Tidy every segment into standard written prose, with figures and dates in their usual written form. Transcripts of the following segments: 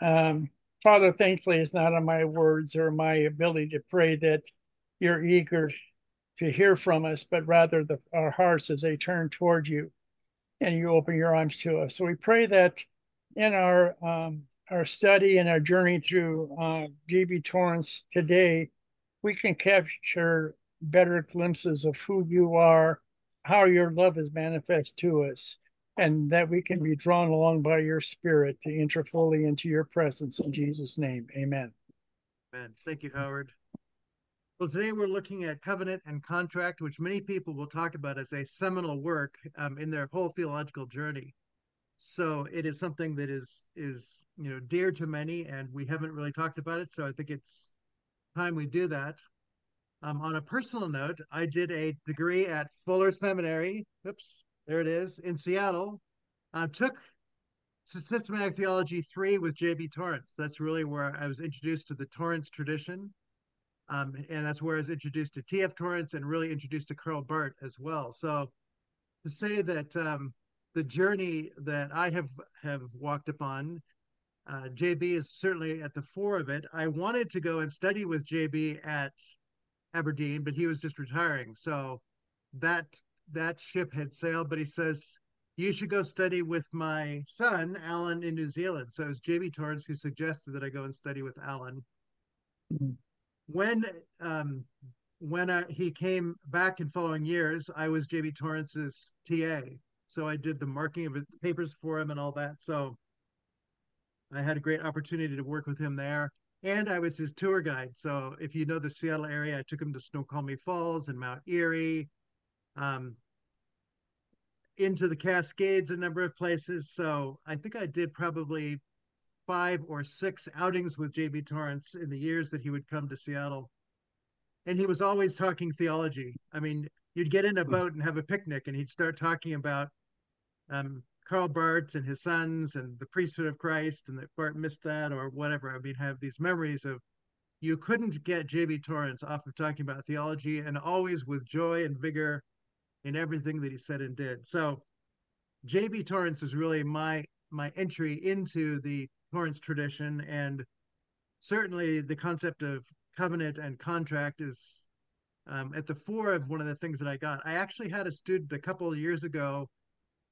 Um, Father, thankfully, it's not on my words or my ability to pray that you're eager to hear from us, but rather our hearts as they turn toward you and you open your arms to us. So we pray that in our study and our journey through J.B. Torrance today, we can capture better glimpses of who you are, how your love is manifest to us, and that we can be drawn along by your spirit to enter fully into your presence in Jesus' name. Amen. Man, thank you, Howard. Well, today we're looking at covenant and contract, which many people will talk about as a seminal work in their whole theological journey. So it is something that is dear to many, and we haven't really talked about it. So I think it's time we do that. On a personal note, I did a degree at Fuller Seminary. Oops, there it is in Seattle. Took Systematic Theology 3 with J.B. Torrance. That's really where I was introduced to the Torrance tradition. And that's where I was introduced to T.F. Torrance and really introduced to Karl Barth as well. So to say that the journey that I have walked upon, JB is certainly at the fore of it. I wanted to go and study with JB at Aberdeen, but he was just retiring. So that that ship had sailed, but he says, you should go study with my son, Alan, in New Zealand. So it was JB Torrance who suggested that I go and study with Alan. When um, he came back in following years, I was JB Torrance's TA. So I did the marking of his papers for him and all that. So I had a great opportunity to work with him there. And I was his tour guide. So if you know the Seattle area, I took him to Snoqualmie Falls and Mount Erie, um, into the Cascades, a number of places. So I think I did probably 5 or 6 outings with JB Torrance in the years that he would come to Seattle. And he was always talking theology. I mean, you'd get in a boat and have a picnic, and he'd start talking about Karl Barth and his sons and the priesthood of Christ, and that Barth missed that or whatever. I mean, have these memories of you couldn't get J.B. Torrance off of talking about theology, and always with joy and vigor in everything that he said and did. So J.B. Torrance was really my entry into the Torrance tradition, and certainly the concept of covenant and contract is at the fore of one of the things that I got. I actually had a student a couple of years ago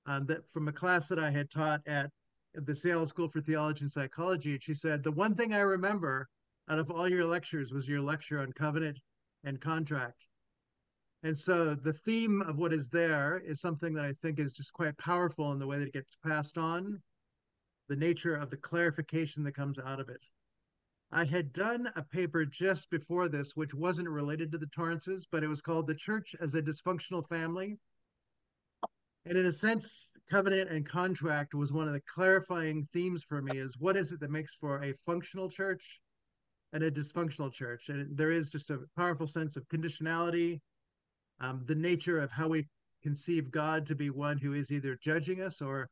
that from a class that I had taught at the Seattle School for Theology and Psychology, and she said the one thing I remember out of all your lectures was your lecture on covenant and contract. And so the theme of what is there is something that I think is just quite powerful in the way that it gets passed on, the nature of the clarification that comes out of it. I had done a paper just before this, which wasn't related to the Torrances, but it was called The Church as a Dysfunctional Family. And in a sense, covenant and contract was one of the clarifying themes for me is what is it that makes for a functional church and a dysfunctional church? And there is just a powerful sense of conditionality, the nature of how we conceive God to be one who is either judging us or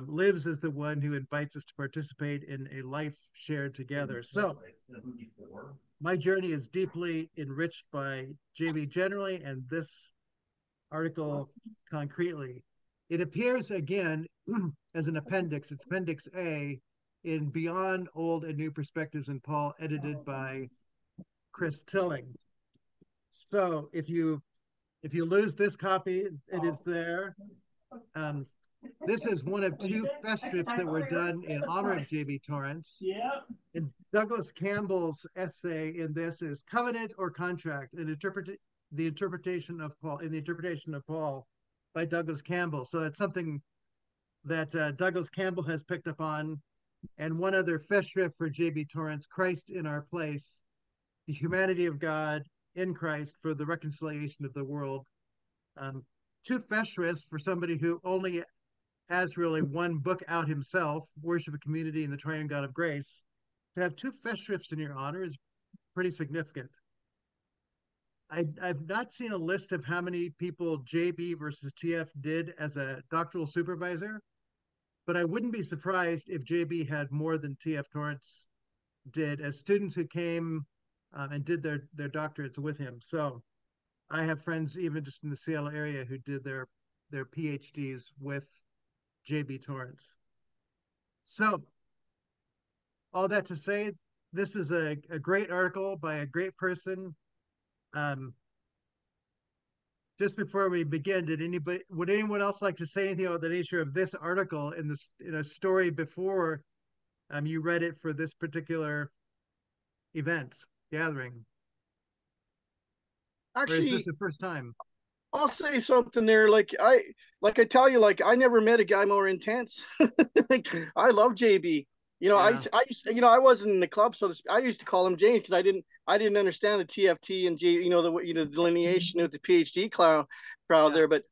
lives as the one who invites us to participate in a life shared together. So my journey is deeply enriched by JB generally and this article concretely. It appears again as an appendix. It's Appendix A in Beyond Old and New Perspectives in Paul, edited by Chris Tilling. So if you lose this copy, it is there. Um, this is one of 2 fest strips that were done in honor of J.B. Torrance. And Douglas Campbell's essay in this is Covenant or Contract, the interpretation of Paul, in the interpretation of Paul by Douglas Campbell. So that's something that Douglas Campbell has picked up on. And one other fest strip for J.B. Torrance, Christ in Our Place, the humanity of God in Christ for the reconciliation of the world. Um, 2 fest strips for somebody who only has really one book out himself, Worship a Community and the Triune God of Grace. To have 2 fest strips in your honor is pretty significant. I've not seen a list of how many people JB versus TF did as a doctoral supervisor, but I wouldn't be surprised if JB had more than TF Torrance did as students who came and did their doctorates with him. So I have friends even just in the Seattle area who did their PhDs with JB Torrance. So all that to say, this is a great article by a great person. Um, just before we begin, would anyone else like to say anything about the nature of this article in a story before you read it for this particular event gathering, or is this Actually, the first time? I'll say something there. Like I tell you, like I never met a guy more intense. Like I love JB. Yeah, I used, I wasn't in the club, so to speak. I used to call him James because I didn't understand the TFT and J, the delineation of the PhD crowd yeah, there. But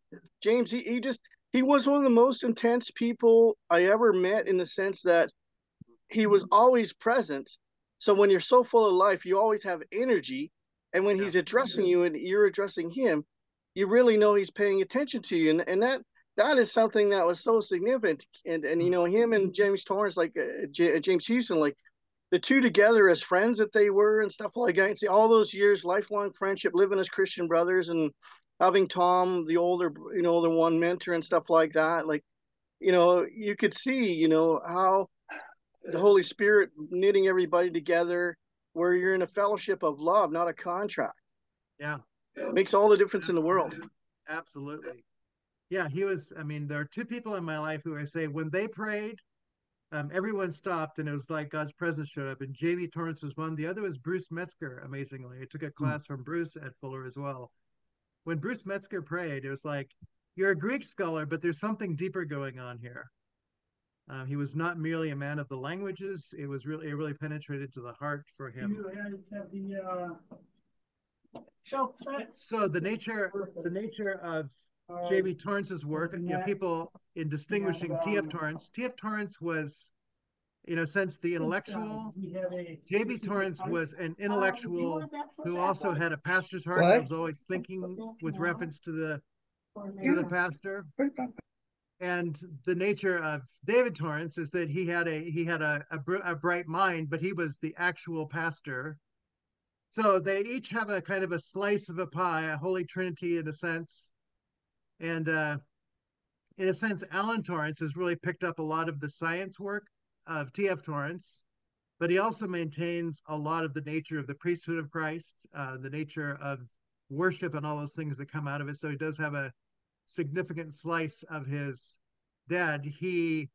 James, he was one of the most intense people I ever met in the sense that he was always present. So when you're so full of life, you always have energy. And when yeah, he's addressing you and you're addressing him, you really know he's paying attention to you. And that is something that was so significant. And him and James Torrance, like James Houston, like the two together as friends that they were and stuff like that. See all those years, lifelong friendship, living as Christian brothers, and having Tom, the older, the one mentor and stuff like that. Like, you could see, how the Holy Spirit knitting everybody together where you're in a fellowship of love, not a contract. yeah. It makes all the difference in the world. Absolutely. Yeah, he was. I mean, there are two people in my life who I say when they prayed, everyone stopped and it was like God's presence showed up. And J.B. Torrance was one. The other was Bruce Metzger, amazingly. I took a class from Bruce at Fuller as well. When Bruce Metzger prayed, it was like, you're a Greek scholar, but there's something deeper going on here. He was not merely a man of the languages. It really penetrated to the heart for him. So the nature of J.B. Torrance's work, people in distinguishing T.F. Torrance. T.F. Torrance was, in a sense, the intellectual. J.B. Torrance was an intellectual who also had a pastor's heart. I What? was always thinking with reference to the pastor. And the nature of David Torrance is that he had a bright mind, but he was the actual pastor. So they each have a kind of a slice of a pie, a holy trinity in a sense. And in a sense, Alan Torrance has really picked up a lot of the science work of T.F. Torrance, but he also maintains a lot of the nature of the priesthood of Christ, the nature of worship and all those things that come out of it. So he does have a significant slice of his dad. He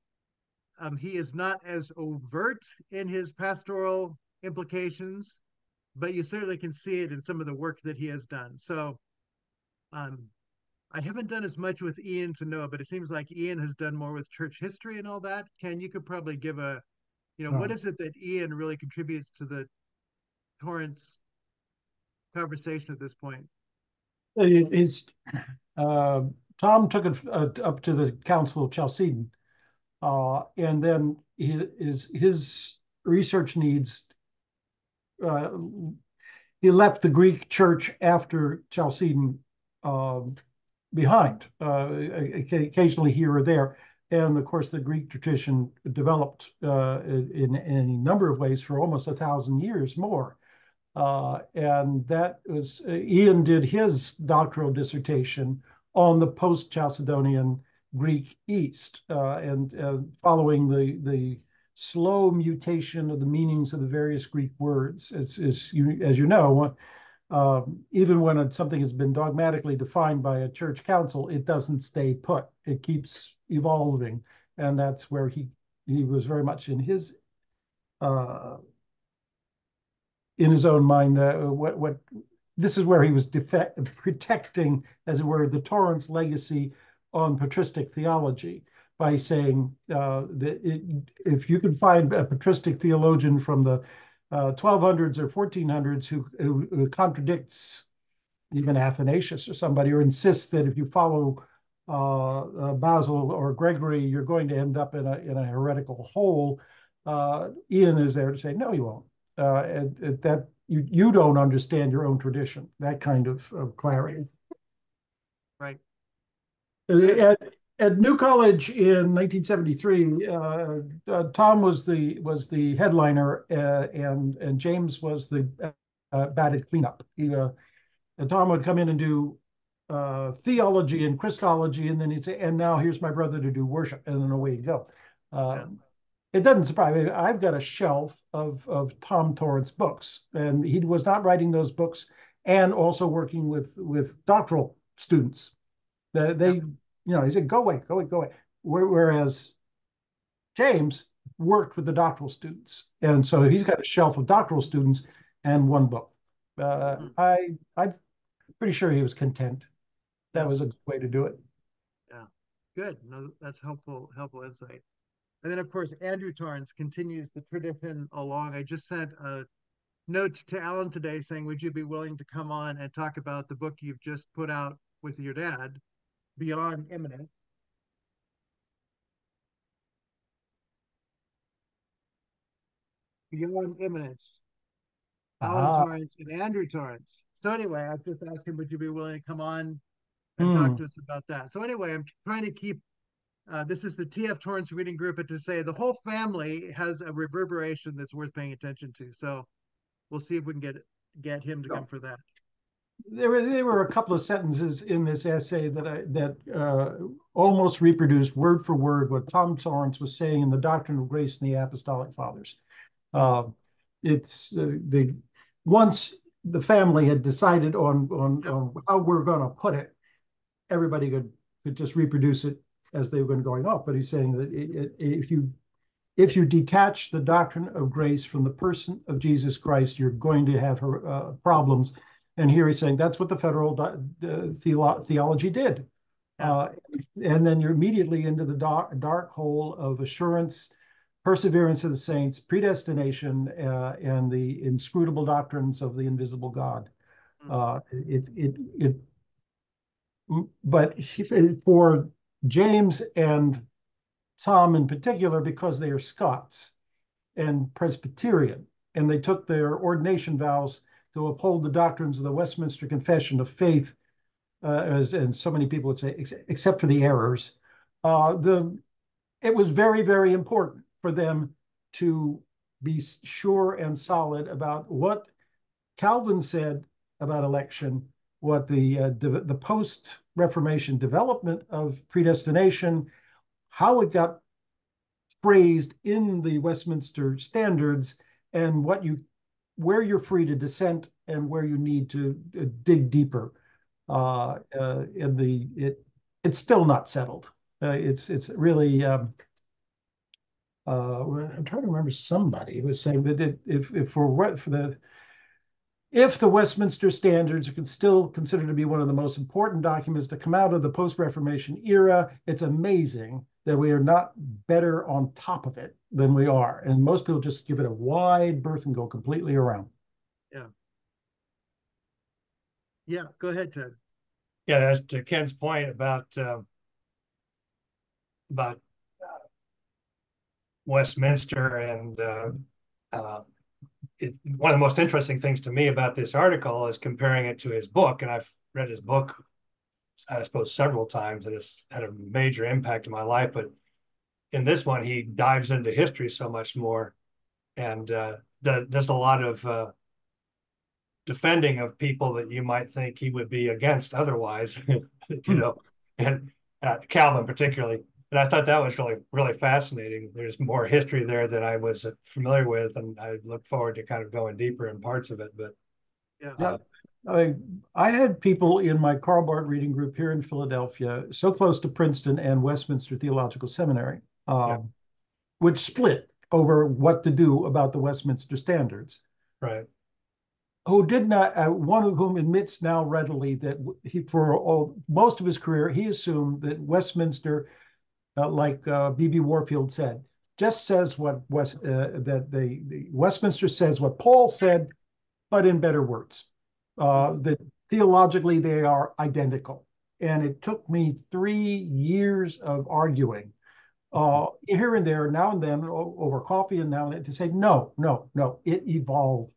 is not as overt in his pastoral implications, but you certainly can see it in some of the work that he has done. So I haven't done as much with Ian to know, but it seems like Ian has done more with church history and all that. Ken, you could probably give what is it that Ian really contributes to the Torrance conversation at this point? It's Tom took it up to the Council of Chalcedon, and then his research needs. He left the Greek church after Chalcedon behind, occasionally here or there. And of course, the Greek tradition developed in a number of ways for almost 1,000 years more. And that was, Ian did his doctoral dissertation on the post-Chalcedonian Greek East, and following the slow mutation of the meanings of the various Greek words. As you know, even when something has been dogmatically defined by a church council, it doesn't stay put. It keeps evolving. And that's where he was very much in his own mind. This is where he was protecting, as it were, the Torrance legacy on patristic theology by saying that if you can find a patristic theologian from the 1200s or 1400s who contradicts even Athanasius or somebody, or insists that if you follow Basil or Gregory, you're going to end up in a heretical hole, Ian is there to say, no, you won't. That you don't understand your own tradition, that kind of clarity. Right. At New College in 1973, Tom was the headliner, and James was the batted cleanup. And Tom would come in and do theology and Christology, and then he'd say, "And now here's my brother to do worship," and then away he'd go. it doesn't surprise me. I've got a shelf of Tom Torrance books, and he was not writing those books and also working with doctoral students. They, Yep. he said, go away, go away, go away. Whereas James worked with the doctoral students, and so he's got a shelf of doctoral students and one book. I'm pretty sure he was content. That was a good way to do it. Yeah, good. No, that's helpful insight. And then, of course, Andrew Torrance continues the tradition along. I just sent a note to Alan today saying, would you be willing to come on and talk about the book you've just put out with your dad, Beyond Imminence? Beyond Imminence. Alan Torrance and Andrew Torrance. So anyway, I've just asked him, would you be willing to come on and talk to us about that? So anyway, I'm trying to keep, this is the TF Torrance reading group, but to say the whole family has a reverberation that's worth paying attention to. So we'll see if we can get him to come for that. There were a couple of sentences in this essay that almost reproduced word for word what Tom Torrance was saying in the Doctrine of Grace and the Apostolic Fathers. Once the family had decided on how we're going to put it, everybody could just reproduce it as they were going off. But he's saying that if you detach the doctrine of grace from the person of Jesus Christ, you're going to have problems. And here he's saying that's what the federal theology did. And then you're immediately into the dark hole of assurance, perseverance of the saints, predestination, and the inscrutable doctrines of the invisible God. But for James and Tom in particular, because they are Scots and Presbyterian, and they took their ordination vows to uphold the doctrines of the Westminster Confession of Faith, and so many people would say, except for the errors, it was very, very important for them to be sure and solid about what Calvin said about election, what the post-Reformation development of predestination, how it got phrased in the Westminster Standards, and where you're free to dissent and where you need to dig deeper. It's still not settled. It's really. I'm trying to remember, somebody was saying that if the Westminster Standards are still considered to be one of the most important documents to come out of the post-Reformation era, it's amazing that we are not better on top of it than we are. And most people just give it a wide berth and go completely around. Yeah. Yeah, go ahead, Ted. Yeah, that's to Ken's point about Westminster, and one of the most interesting things to me about this article is comparing it to his book. And I've read his book, I suppose, several times, and it's had a major impact in my life. But in this one, he dives into history so much more, and does a lot of defending of people that you might think he would be against otherwise, and Calvin particularly. And I thought that was really, really fascinating. There's more history there than I was familiar with, and I look forward to kind of going deeper in parts of it. But I had people in my Karl Barth reading group here in Philadelphia, so close to Princeton and Westminster Theological Seminary, which split over what to do about the Westminster Standards. Right. Who did not, one of whom admits now readily that most of his career, he assumed that Westminster, like B.B. Warfield said, just says that the Westminster says what Paul said, but in better words. That theologically they are identical. And it took me 3 years of arguing here and there, now and then, over coffee and now and then, to say, no, it evolved.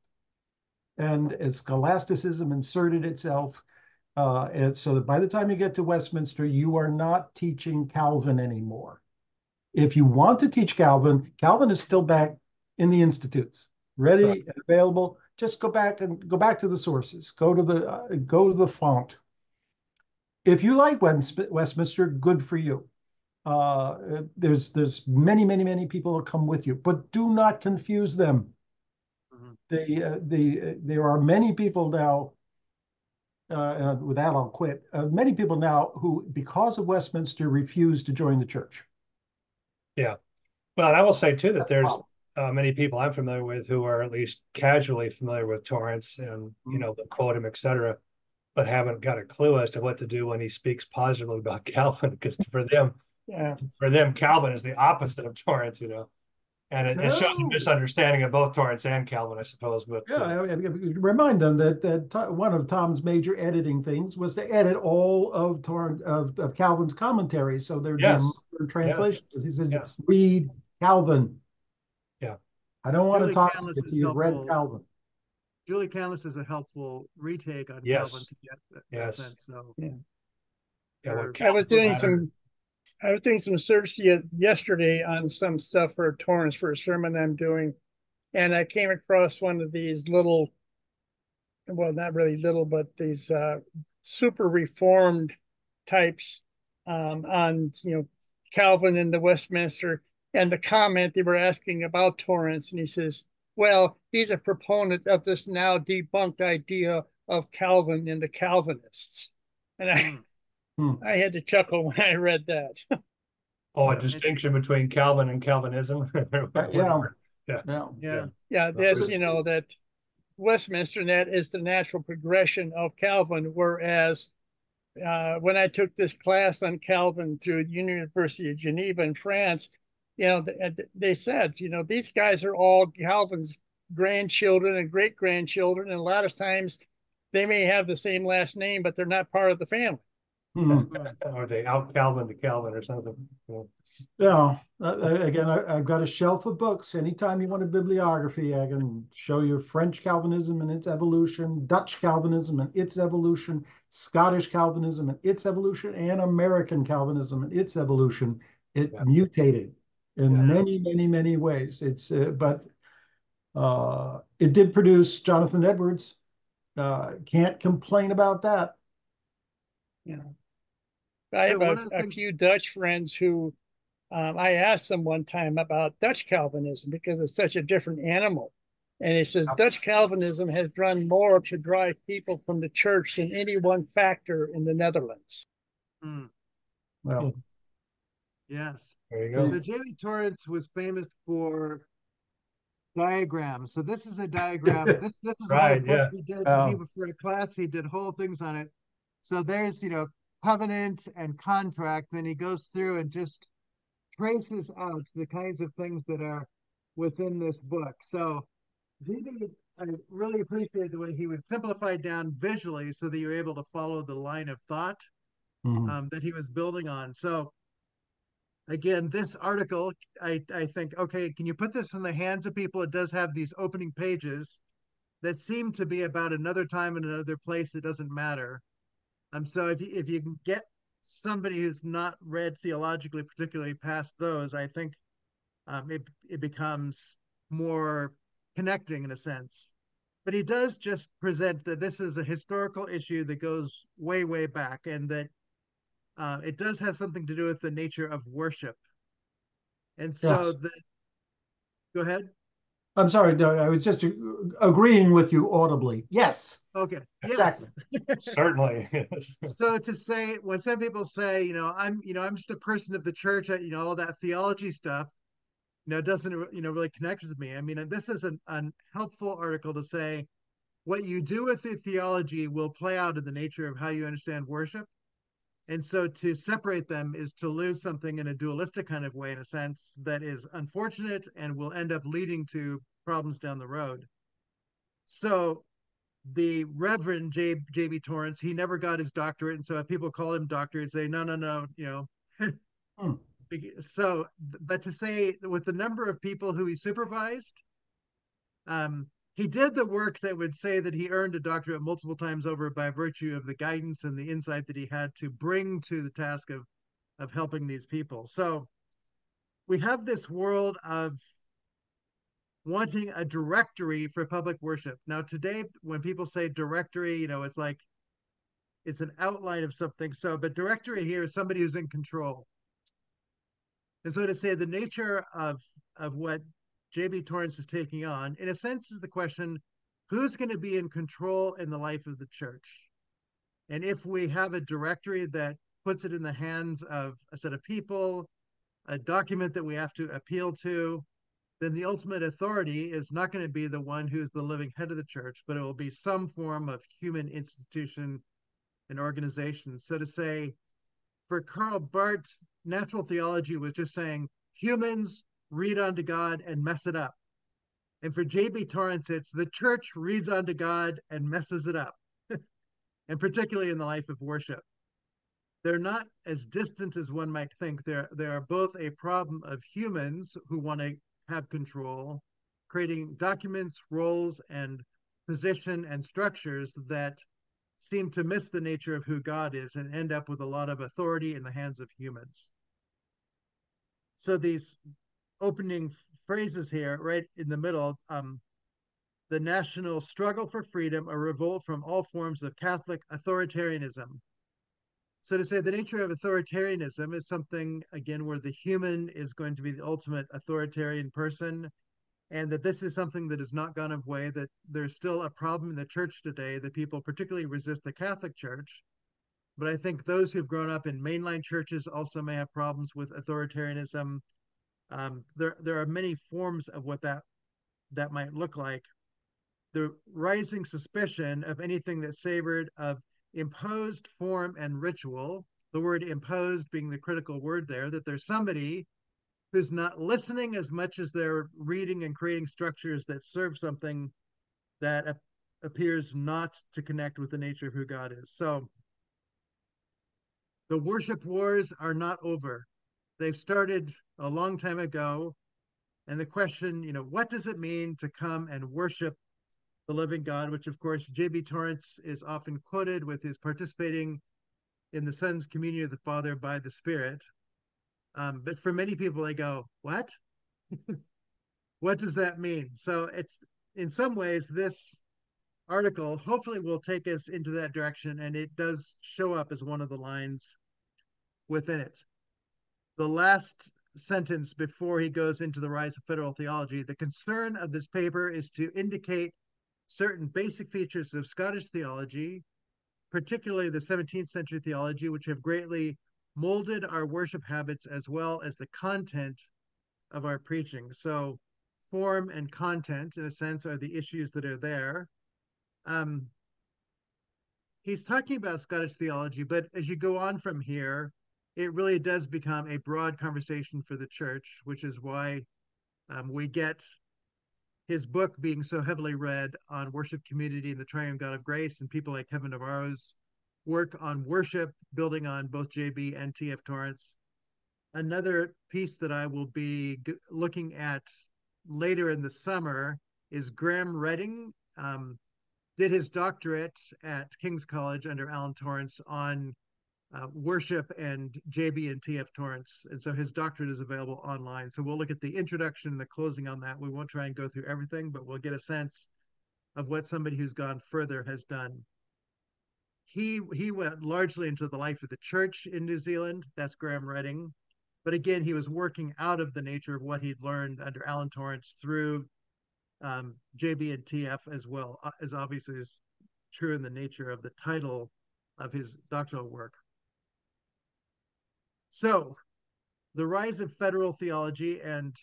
And scholasticism inserted itself. And so that by the time you get to Westminster, you are not teaching Calvin anymore. If you want to teach Calvin, Calvin is still back in the institutes, ready and available. Just go back to the sources. Go to the font. If you like Westminster, good for you. There's many people that come with you, but do not confuse them. There are many people now, and with that I'll quit, many people now who, because of Westminster, refuse to join the church. Yeah. Well, and I will say too that there's many people I'm familiar with who are at least casually familiar with Torrance and, quote him, et cetera, but haven't got a clue as to what to do when he speaks positively about Calvin, because for them, Calvin is the opposite of Torrance, and it shows a misunderstanding of both Torrance and Calvin, I suppose. But remind them that one of Tom's major editing things was to edit all of Calvin's commentaries, so there'd be a modern translation. He said, read Calvin. Yeah, I don't want to talk if you've read Calvin. Julie Canlis is a helpful retake on Calvin to get that sense. So I was doing some search yesterday on some stuff for Torrance for a sermon I'm doing, and I came across one of these little, well, not really little, but these super reformed types on Calvin and the Westminster, and the comment they were asking about Torrance, and he says, well, he's a proponent of this now debunked idea of Calvin and the Calvinists. And I had to chuckle when I read that. Oh, a distinction between Calvin and Calvinism. That's, that Westminster, that is the natural progression of Calvin, whereas when I took this class on Calvin through the University of Geneva in France, they said, these guys are all Calvin's grandchildren and great-grandchildren, and a lot of times they may have the same last name, but they're not part of the family. Or they out Calvin to Calvin or something. Again, I've got a shelf of books. Anytime you want a bibliography, I can show you French Calvinism and its evolution, Dutch Calvinism and its evolution, Scottish Calvinism and its evolution, and American Calvinism and its evolution. It mutated in many ways. But it did produce Jonathan Edwards. Can't complain about that. I have a few Dutch friends who I asked them one time about Dutch Calvinism because it's such a different animal. And he says Dutch Calvinism has done more to drive people from the church than any one factor in the Netherlands. Well, yes. There you go. So J.B. Torrance was famous for diagrams. So this is a diagram. This is right, what he did for a class. He did whole things on it. So there's, covenant and contract. Then he goes through and just traces out the kinds of things that are within this book. So I really appreciate the way he would simplify down visually so that you're able to follow the line of thought that he was building on. So again, this article, I think, okay, can you put this in the hands of people? It does have these opening pages that seem to be about another time in another place. It doesn't matter. So if you can get somebody who's not read theologically, particularly past those, I think it becomes more connecting in a sense. But he does just present that this is a historical issue that goes way back, and that it does have something to do with the nature of worship. And so go ahead. I'm sorry, Doug. I was just agreeing with you audibly. Yes. Okay. Exactly. Yes. Certainly. So to say, when some people say, I'm just a person of the church, all that theology stuff, doesn't, really connect with me. I mean, this is a helpful article to say what you do with the theology will play out in the nature of how you understand worship. And so to separate them is to lose something in a dualistic kind of way, in a sense that is unfortunate and will end up leading to problems down the road. So the Reverend J.B. Torrance, he never got his doctorate. And so if people call him doctor, he'd say, no. So, but to say with the number of people who he supervised, he did the work that would say that he earned a doctorate multiple times over by virtue of the guidance and the insight that he had to bring to the task of helping these people. So we have this world of wanting a directory for public worship. Now, today, when people say directory, it's like it's an outline of something. So, but directory here is somebody who's in control. And so to say the nature of what J.B. Torrance is taking on, in a sense, is the question, who's going to be in control in the life of the church? And if we have a directory that puts it in the hands of a set of people, a document that we have to appeal to, then the ultimate authority is not going to be the one who's the living head of the church, but it will be some form of human institution and organization. So to say, for Karl Barth, natural theology was just saying humans read onto God and mess it up. And for J.B. Torrance, it's the church reads onto God and messes it up, and particularly in the life of worship. They're not as distant as one might think. They are both a problem of humans who want to have control, creating documents, roles, and position and structures that seem to miss the nature of who God is and end up with a lot of authority in the hands of humans. So these opening phrases here, right in the middle, the national struggle for freedom, a revolt from all forms of Catholic authoritarianism. So to say the nature of authoritarianism is something, again, where the human is going to be the ultimate authoritarian person, and that this is something that has not gone away, that there's still a problem in the church today, that people particularly resist the Catholic Church. But I think those who've grown up in mainline churches also may have problems with authoritarianism. There are many forms of what that might look like. The rising suspicion of anything that savored of imposed form and ritual, the word imposed being the critical word there, that there's somebody who's not listening as much as they're reading and creating structures that serve something that appears not to connect with the nature of who God is. So the worship wars are not over. They've started a long time ago. And the question, what does it mean to come and worship the living God, which of course J.B. Torrance is often quoted with his participating in the Son's communion of the Father by the Spirit. But for many people, they go, what? What does that mean? So it's, in some ways, this article hopefully will take us into that direction, and it does show up as one of the lines within it. The last sentence before he goes into the rise of federal theology, the concern of this paper is to indicate certain basic features of Scottish theology, particularly the 17th century theology, which have greatly molded our worship habits as well as the content of our preaching. So form and content, in a sense, are the issues that are there. He's talking about Scottish theology, but as you go on from here, it really does become a broad conversation for the church, which is why we get his book being so heavily read on worship community and the triune God of grace, and people like Kevin Navarro's work on worship, building on both JB and TF Torrance. Another piece that I will be looking at later in the summer is Graham Redding, did his doctorate at King's College under Alan Torrance on worship and JB and TF Torrance. And so his doctorate is available online. So we'll look at the introduction and the closing on that. We won't try and go through everything, but we'll get a sense of what somebody who's gone further has done. He went largely into the life of the church in New Zealand. That's Graham Redding. But again, he was working out of the nature of what he'd learned under Alan Torrance through JB and TF, as well as obviously is true in the nature of the title of his doctoral work. So the rise of federal theology, and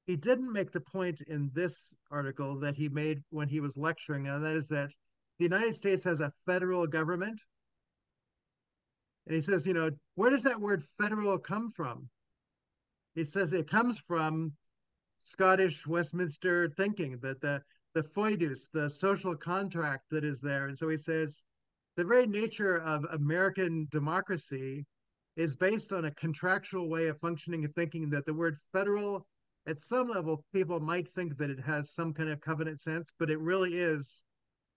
he didn't make the point in this article that he made when he was lecturing, and that is that the United States has a federal government. And he says, where does that word federal come from? He says it comes from Scottish Westminster thinking, that the foedus, the social contract that is there. And so he says the very nature of American democracy is based on a contractual way of functioning and thinking, that the word federal, at some level, people might think that it has some kind of covenant sense, but it really is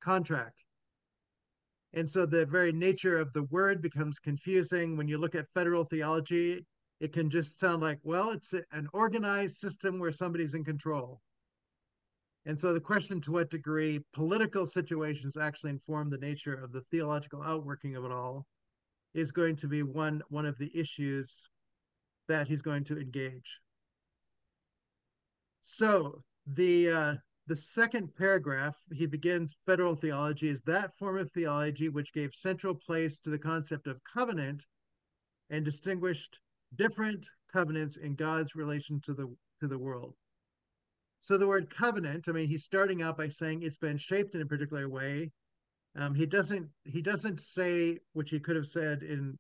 contract. And so the very nature of the word becomes confusing. When you look at federal theology, it can just sound like, well, it's an organized system where somebody's in control. And so the question, to what degree political situations actually inform the nature of the theological outworking of it all, is going to be one of the issues that he's going to engage. So the second paragraph, he begins, federal theology is that form of theology which gave central place to the concept of covenant and distinguished different covenants in God's relation to the world. So the word covenant, I mean, he's starting out by saying it's been shaped in a particular way. He doesn't say, which he could have said in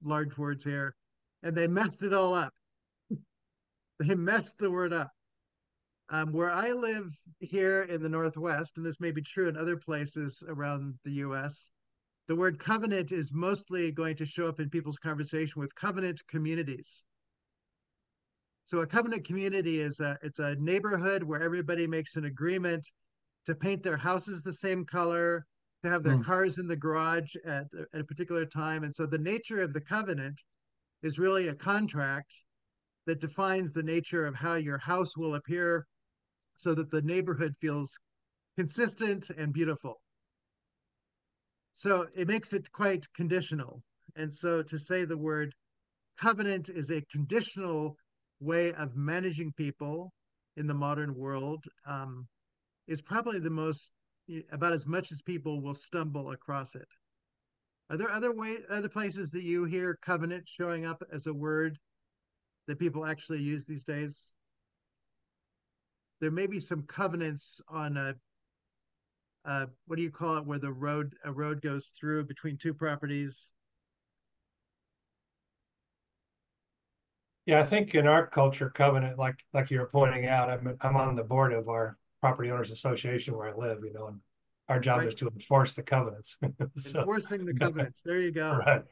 large words here, and they messed it all up. They messed the word up. Where I live here in the Northwest, and this may be true in other places around the U.S., the word covenant is mostly going to show up in people's conversation with covenant communities. So a covenant community is it's a neighborhood where everybody makes an agreement to paint their houses the same color, to have their cars in the garage at a particular time. And so the nature of the covenant is really a contract that defines the nature of how your house will appear so that the neighborhood feels consistent and beautiful. So it makes it quite conditional. And so to say the word covenant is a conditional way of managing people in the modern world is probably the most, about as much as people will stumble across it. Are there other places that you hear covenant showing up as a word that people actually use these days? There may be some covenants on what do you call it, where a road goes through between two properties? Yeah, I think in our culture, covenant, like you were pointing out, I'm on the board of our property owners association where I live, and our job Right. is to enforce the covenants. So, Enforcing the covenants. There you go. right.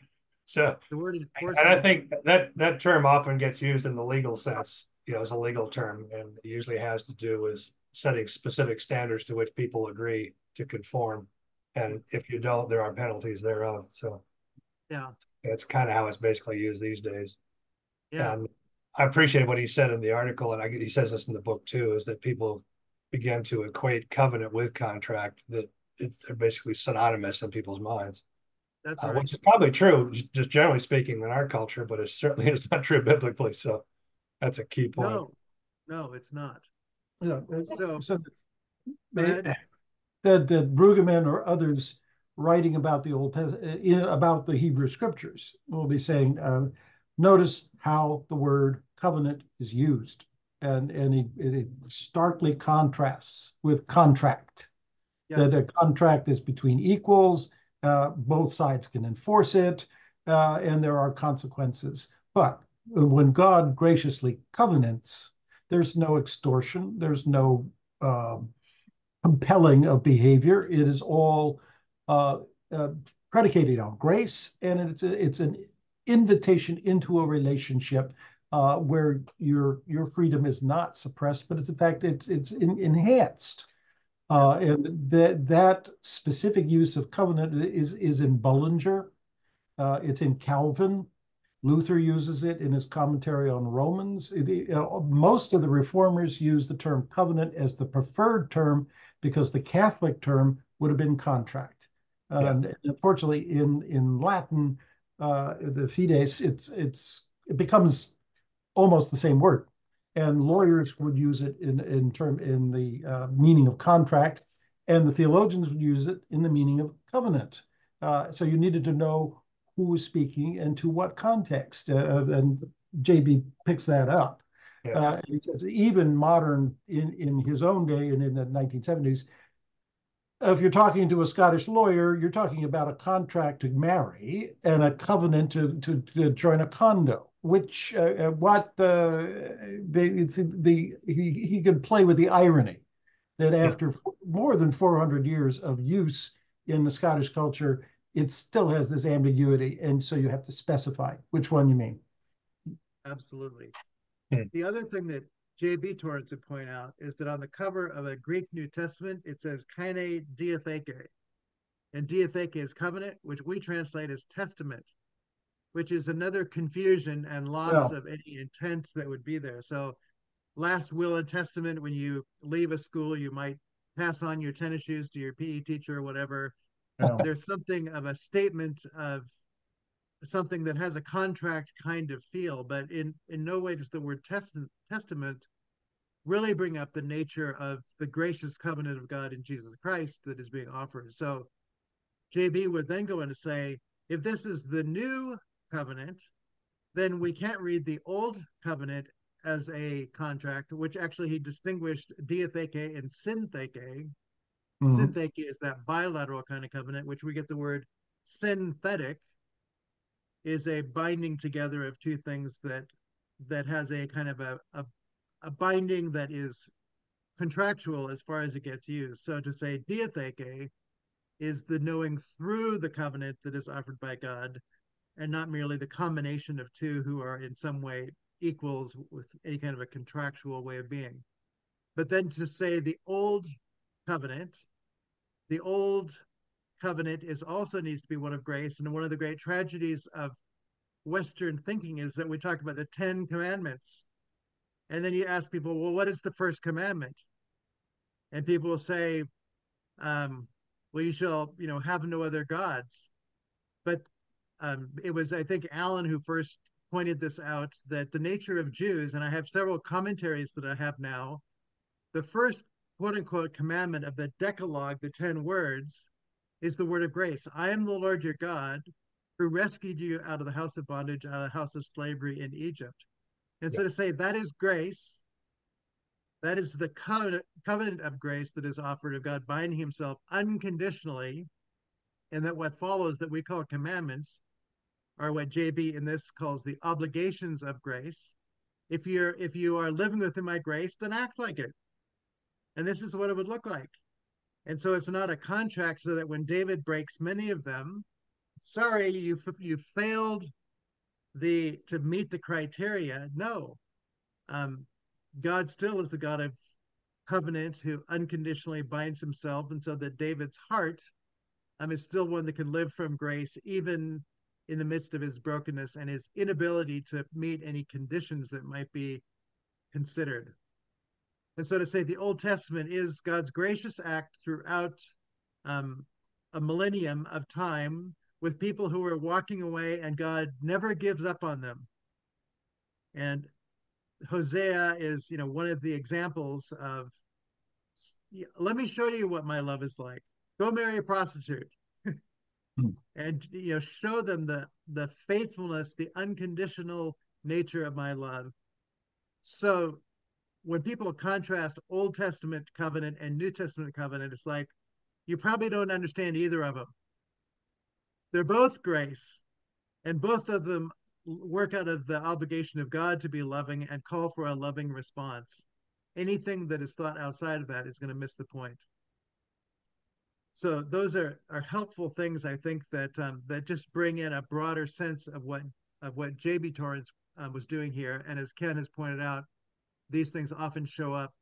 So The word and enforcing. I think that term often gets used in the legal sense, as a legal term, and it usually has to do with setting specific standards to which people agree to conform. And if you don't, there are penalties thereof. So Yeah. it's kind of how it's basically used these days. Yeah. And I appreciate what he said in the article, and he says this in the book too, is that people begin to equate covenant with contract, that they're basically synonymous in people's minds. That's right. Which is probably true, just generally speaking, in our culture, but it certainly is not true biblically. So that's a key point. No, it's not. Yeah. So They, ahead. that Brueggemann or others writing about the about the Hebrew Scriptures will be saying, notice how the word covenant is used, and it starkly contrasts with contract. Yes. That a contract is between equals, both sides can enforce it, and there are consequences. But when God graciously covenants, there's no extortion, there's no compelling of behavior. It is all predicated on grace, and it's an invitation into a relationship where your freedom is not suppressed, but it's in fact it's enhanced. And that specific use of covenant is in Bullinger. It's in Calvin. Luther uses it in his commentary on Romans. Most of the reformers use the term covenant as the preferred term because the Catholic term would have been contract. And unfortunately, in Latin, the fides, it becomes almost the same word, and lawyers would use it in the meaning of contract, and the theologians would use it in the meaning of covenant. So you needed to know who was speaking and to what context, and JB picks that up. Even modern in his own day and in the 1970s, if you're talking to a Scottish lawyer, you're talking about a contract to marry and a covenant to join a condo. Which he could play with the irony that after more than 400 years of use in the Scottish culture, it still has this ambiguity, and so you have to specify which one you mean. Absolutely. The other thing that J.B. Torrance would point out is that on the cover of a Greek New Testament, it says "kaine diatheke," and diatheke is covenant, which we translate as testament, which is another confusion and loss of any intent that would be there. So last will and testament, when you leave a school, you might pass on your tennis shoes to your PE teacher or whatever. There's something of a statement of something that has a contract kind of feel, but in no way does the word testament really bring up the nature of the gracious covenant of God in Jesus Christ that is being offered. So JB would then go on to say, if this is the new covenant, then we can't read the old covenant as a contract, which actually he distinguished diatheke and syntheke. Syntheke is that bilateral kind of covenant, which we get the word synthetic, is a binding together of two things that has a kind of a binding that is contractual as far as it gets used. So to say diatheke is the knowing through the covenant that is offered by God, and not merely the combination of two who are in some way equals with any kind of a contractual way of being. But then to say the old covenant is also needs to be one of grace. And one of the great tragedies of Western thinking is that we talk about the 10 commandments. And then you ask people, well, what is the first commandment? And people will say, well, you shall, have no other gods. But it was, I think, Alan who first pointed this out, that the nature of Jews, and I have several commentaries that I have now, the first quote unquote commandment of the Decalogue, the 10 words, is the word of grace. I am the Lord your God who rescued you out of the house of bondage, out of the house of slavery in Egypt. And so to say that is grace, that is the covenant of grace that is offered of God binding himself unconditionally, and that what follows that we call commandments are what JB in this calls the obligations of grace. If you are living within my grace, then act like it. And this is what it would look like. And so it's not a contract so that when David breaks many of them, sorry, you failed to meet the criteria. No, God still is the God of covenant who unconditionally binds himself, and so that David's heart is still one that can live from grace even in the midst of his brokenness and his inability to meet any conditions that might be considered. And so to say the Old Testament is God's gracious act throughout a millennium of time with people who are walking away, and God never gives up on them. And Hosea is, one of the examples of, let me show you what my love is like. Go marry a prostitute. And show them the faithfulness, the unconditional nature of my love. So when people contrast Old Testament covenant and New Testament covenant, it's like you probably don't understand either of them. They're both grace, and both of them work out of the obligation of God to be loving and call for a loving response. Anything that is thought outside of that is going to miss the point. So those are helpful things, I think, that just bring in a broader sense of what J.B. Torrance was doing here. And as Ken has pointed out, these things often show up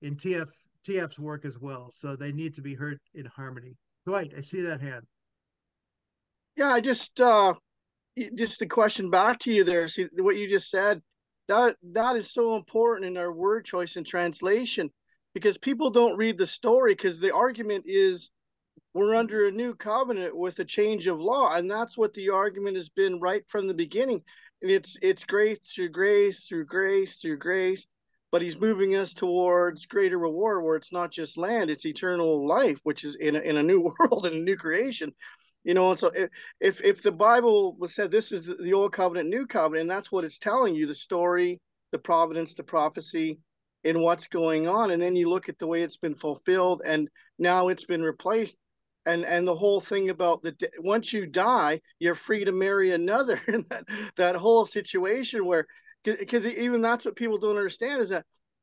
in TF's work as well. So they need to be heard in harmony. Dwight, I see that hand. Yeah, I just a question back to you there. See what you just said. That is so important in our word choice and translation, because people don't read the story, because the argument is we're under a new covenant with a change of law, and that's what the argument has been right from the beginning. It's grace through grace through grace through grace, but he's moving us towards greater reward, where it's not just land, it's eternal life, which is in a new world and a new creation. And so if the Bible was said this is the old covenant, new covenant, and that's what it's telling you, the story, the providence, the prophecy, and what's going on, and then you look at the way it's been fulfilled, and now it's been replaced, and the whole thing about once you die, you're free to marry another, and that whole situation where, because even that's what people don't understand, is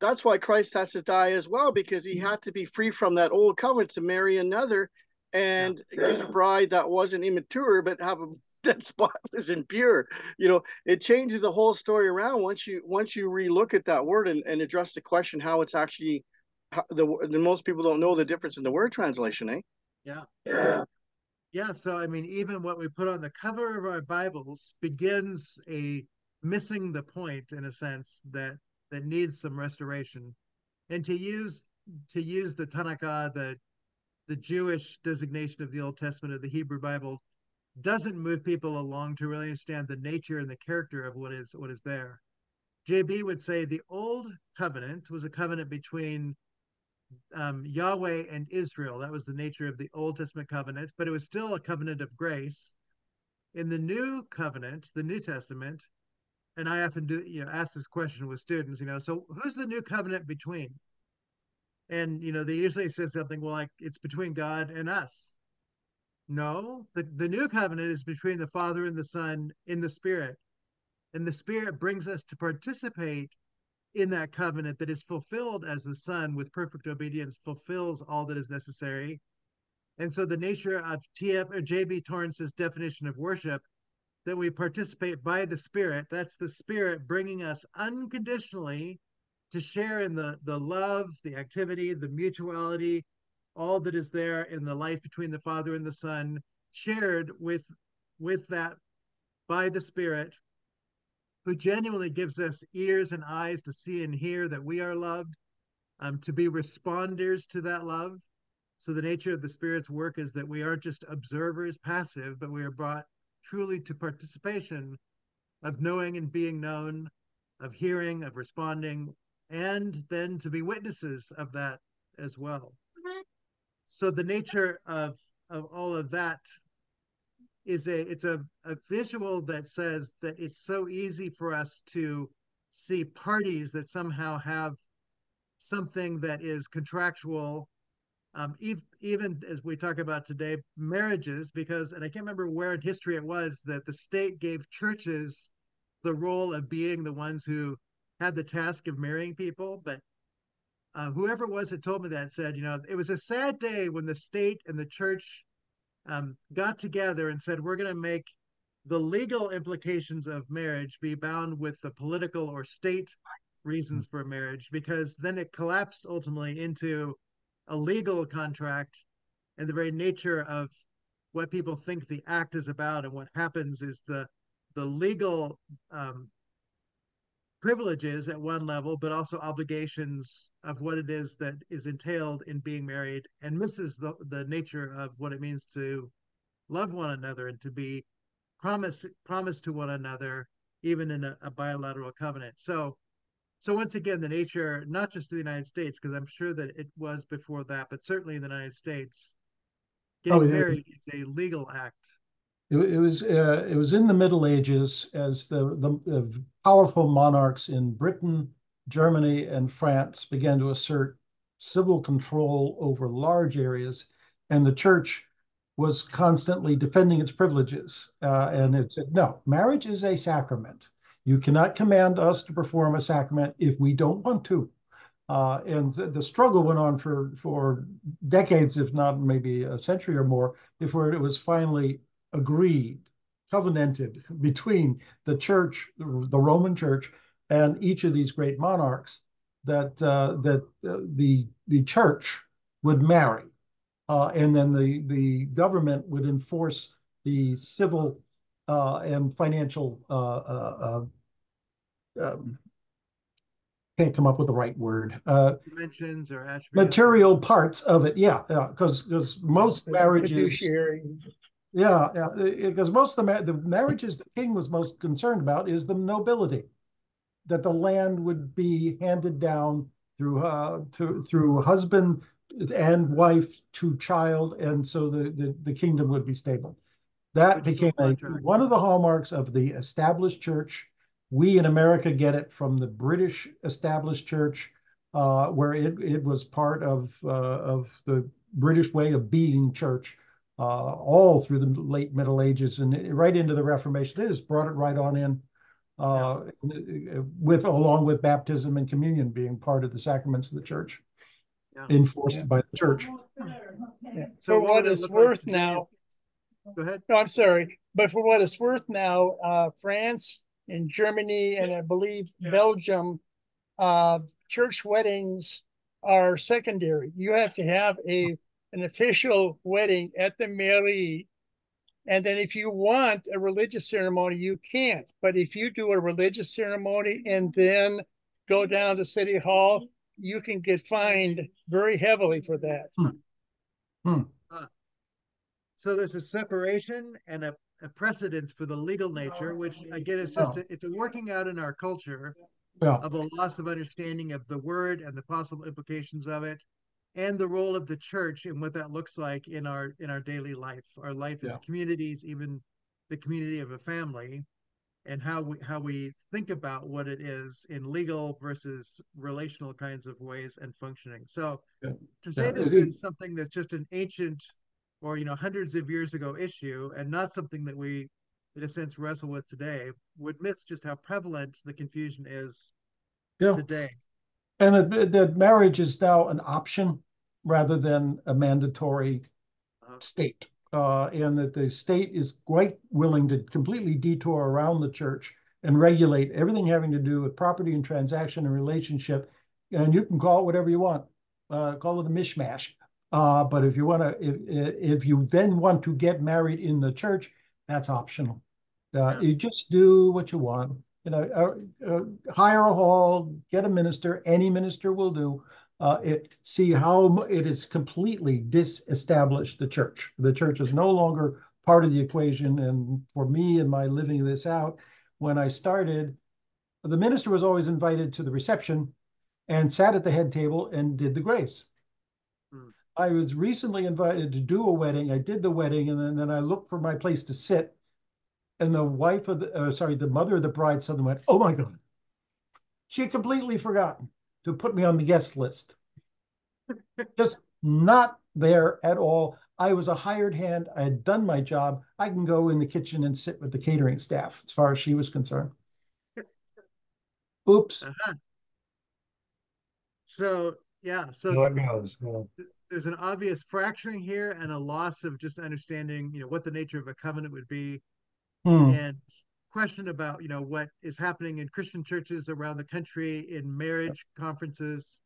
that's why Christ has to die as well, because he had to be free from that old covenant to marry another and get a bride that wasn't immature, but have that spotless and pure. It changes the whole story around once you relook at that word and address the question how it's actually, most people don't know the difference in the word translation, eh? Yeah. So even what we put on the cover of our Bibles begins missing the point, in a sense, that needs some restoration. And to use the Tanakh, the Jewish designation of the Old Testament of the Hebrew Bible, doesn't move people along to really understand the nature and the character of what is there. JB would say the old covenant was a covenant between Yahweh and Israel. That was the nature of the Old Testament covenant, but it was still a covenant of grace. In the new covenant, the New Testament, and I often do, ask this question with students, so who's the new covenant between? And, they usually say something, well, like it's between God and us. No, the new covenant is between the Father and the Son in the Spirit. And the Spirit brings us to participate in that covenant that is fulfilled as the Son, with perfect obedience, fulfills all that is necessary. And so the nature of J.B. Torrance's definition of worship, that we participate by the Spirit, that's the Spirit bringing us unconditionally to share in the love, the activity, the mutuality, all that is there in the life between the Father and the Son, shared with that by the Spirit, who genuinely gives us ears and eyes to see and hear that we are loved, to be responders to that love. So the nature of the Spirit's work is that we aren't just observers, passive, but we are brought truly to participation of knowing and being known, of hearing, of responding, and then to be witnesses of that as well. So the nature of all of that is a visual that says that it's so easy for us to see parties that somehow have something that is contractual, even as we talk about today, marriages, because, and I can't remember where in history it was, that the state gave churches the role of being the ones who had the task of marrying people. But whoever it was that told me that said, it was a sad day when the state and the church got together and said, we're going to make the legal implications of marriage be bound with the political or state reasons for marriage, because then it collapsed ultimately into a legal contract, and the very nature of what people think the act is about and what happens is the legal privileges at one level, but also obligations of what it is that is entailed in being married, and misses the nature of what it means to love one another and to be promised to one another, even in a bilateral covenant. So once again, the nature, not just of the United States, because I'm sure that it was before that, but certainly in the United States, getting married is a legal act. It was in the Middle Ages, as the powerful monarchs in Britain, Germany, and France began to assert civil control over large areas, and the church was constantly defending its privileges. And it said, no, marriage is a sacrament. You cannot command us to perform a sacrament if we don't want to. And the struggle went on for decades, if not maybe a century or more, before it was finally agreed, covenanted between the church, the Roman church, and each of these great monarchs that the church would marry, and then the government would enforce the civil and financial can't come up with the right word. Dimensions or attributes. Material parts of it, yeah, because most marriages. Yeah, because most of the marriages the king was most concerned about is the nobility, that the land would be handed down through husband and wife to child, and so the kingdom would be stable. That became one of the hallmarks of the established church. We in America get it from the British established church, where it was part of the British way of being church, all through the late Middle Ages and right into the Reformation. They just brought it right on in, along with baptism and communion being part of the sacraments of the church, enforced by the church. So for what it's worth now, go ahead. No, I'm sorry, but for what it's worth now, France and Germany and I believe Belgium, church weddings are secondary. You have to have an official wedding at the mairie, and then if you want a religious ceremony, you can't. But if you do a religious ceremony and then go down to City Hall, you can get fined very heavily for that. So there's a separation and a precedence for the legal nature, which again is just it's a working out in our culture Yeah. of a loss of understanding of the word and the possible implications of it, and the role of the church and what that looks like in our daily life, our life as Yeah. communities, even the community of a family, and how we think about what it is in legal versus relational kinds of ways and functioning. So Yeah. to say this is something that's just an ancient or hundreds of years ago issue and not something that we in a sense wrestle with today would miss just how prevalent the confusion is Yeah. today. And that marriage is now an option rather than a mandatory state. And that the state is quite willing to completely detour around the church and regulate everything having to do with property and transaction and relationship. And you can call it whatever you want, call it a mishmash. But if you want to, if you then want to get married in the church, that's optional. You just do what you want. Hire a hall, get a minister. Any minister will do. See how it has completely disestablished the church. The church is no longer part of the equation. And for me and my living this out, when I started, the minister was always invited to the reception and sat at the head table and did the grace. I was recently invited to do a wedding. I did the wedding, and then I looked for my place to sit. And the wife of the mother of the bride suddenly went, "Oh my God." She had completely forgotten to put me on the guest list. Just not there at all. I was a hired hand. I had done my job. I can go in the kitchen and sit with the catering staff as far as she was concerned. Oops. So yeah, so there's an obvious fracturing here and a loss of just understanding, what the nature of a covenant would be, and question about, what is happening in Christian churches around the country in marriage conferences.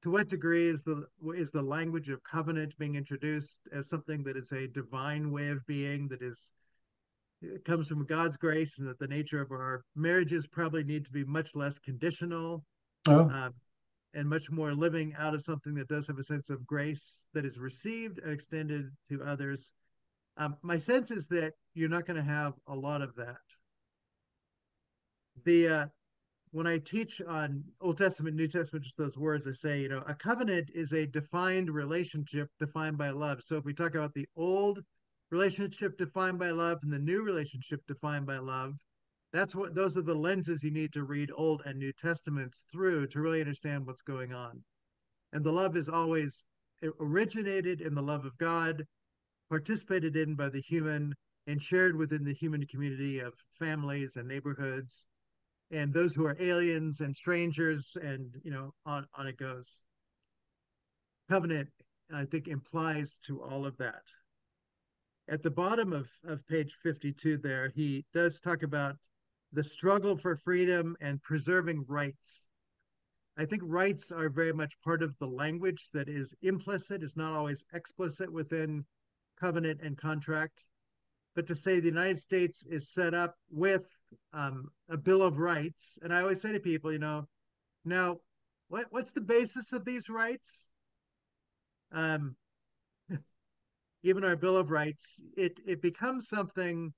To what degree is the language of covenant being introduced as something that is a divine way of being, that it comes from God's grace, and that the nature of our marriages probably need to be much less conditional, and much more living out of something that does have a sense of grace that is received and extended to others. My sense is that you're not going to have a lot of that. When I teach on Old Testament, New Testament, just those words, I say, a covenant is a defined relationship defined by love. So if we talk about the old relationship defined by love and the new relationship defined by love, those are the lenses you need to read Old and New Testaments through to really understand what's going on. And the love is always originated in the love of God, participated in by the human, and shared within the human community of families and neighborhoods, and those who are aliens and strangers, and on it goes. Covenant, I think, implies to all of that. At the bottom of page 52 there, he does talk about the struggle for freedom and preserving rights. I think rights are very much part of the language that is implicit. It's not always explicit within covenant and contract. But to say the United States is set up with a Bill of Rights, and I always say to people, now what's the basis of these rights? Even our Bill of Rights, it becomes something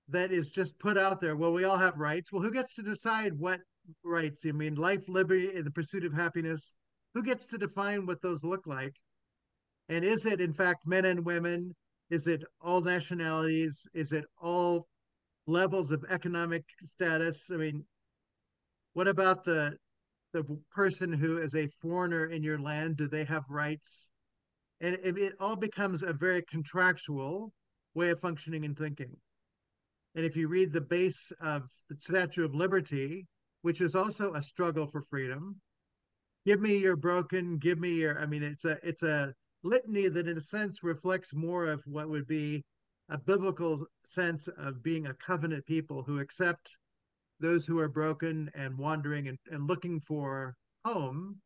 that is just put out there. Well, we all have rights. Well, who gets to decide what rights? I mean, life, liberty, and the pursuit of happiness. Who gets to define what those look like? And is it, in fact, men and women? Is it all nationalities? Is it all levels of economic status? I mean, what about the person who is a foreigner in your land? Do they have rights? And it all becomes a very contractual way of functioning and thinking. And if you read the base of the Statue of Liberty, which is also a struggle for freedom, give me your broken, give me your, I mean, it's a litany that in a sense reflects more of what would be a biblical sense of being a covenant people who accept those who are broken and wandering and looking for home.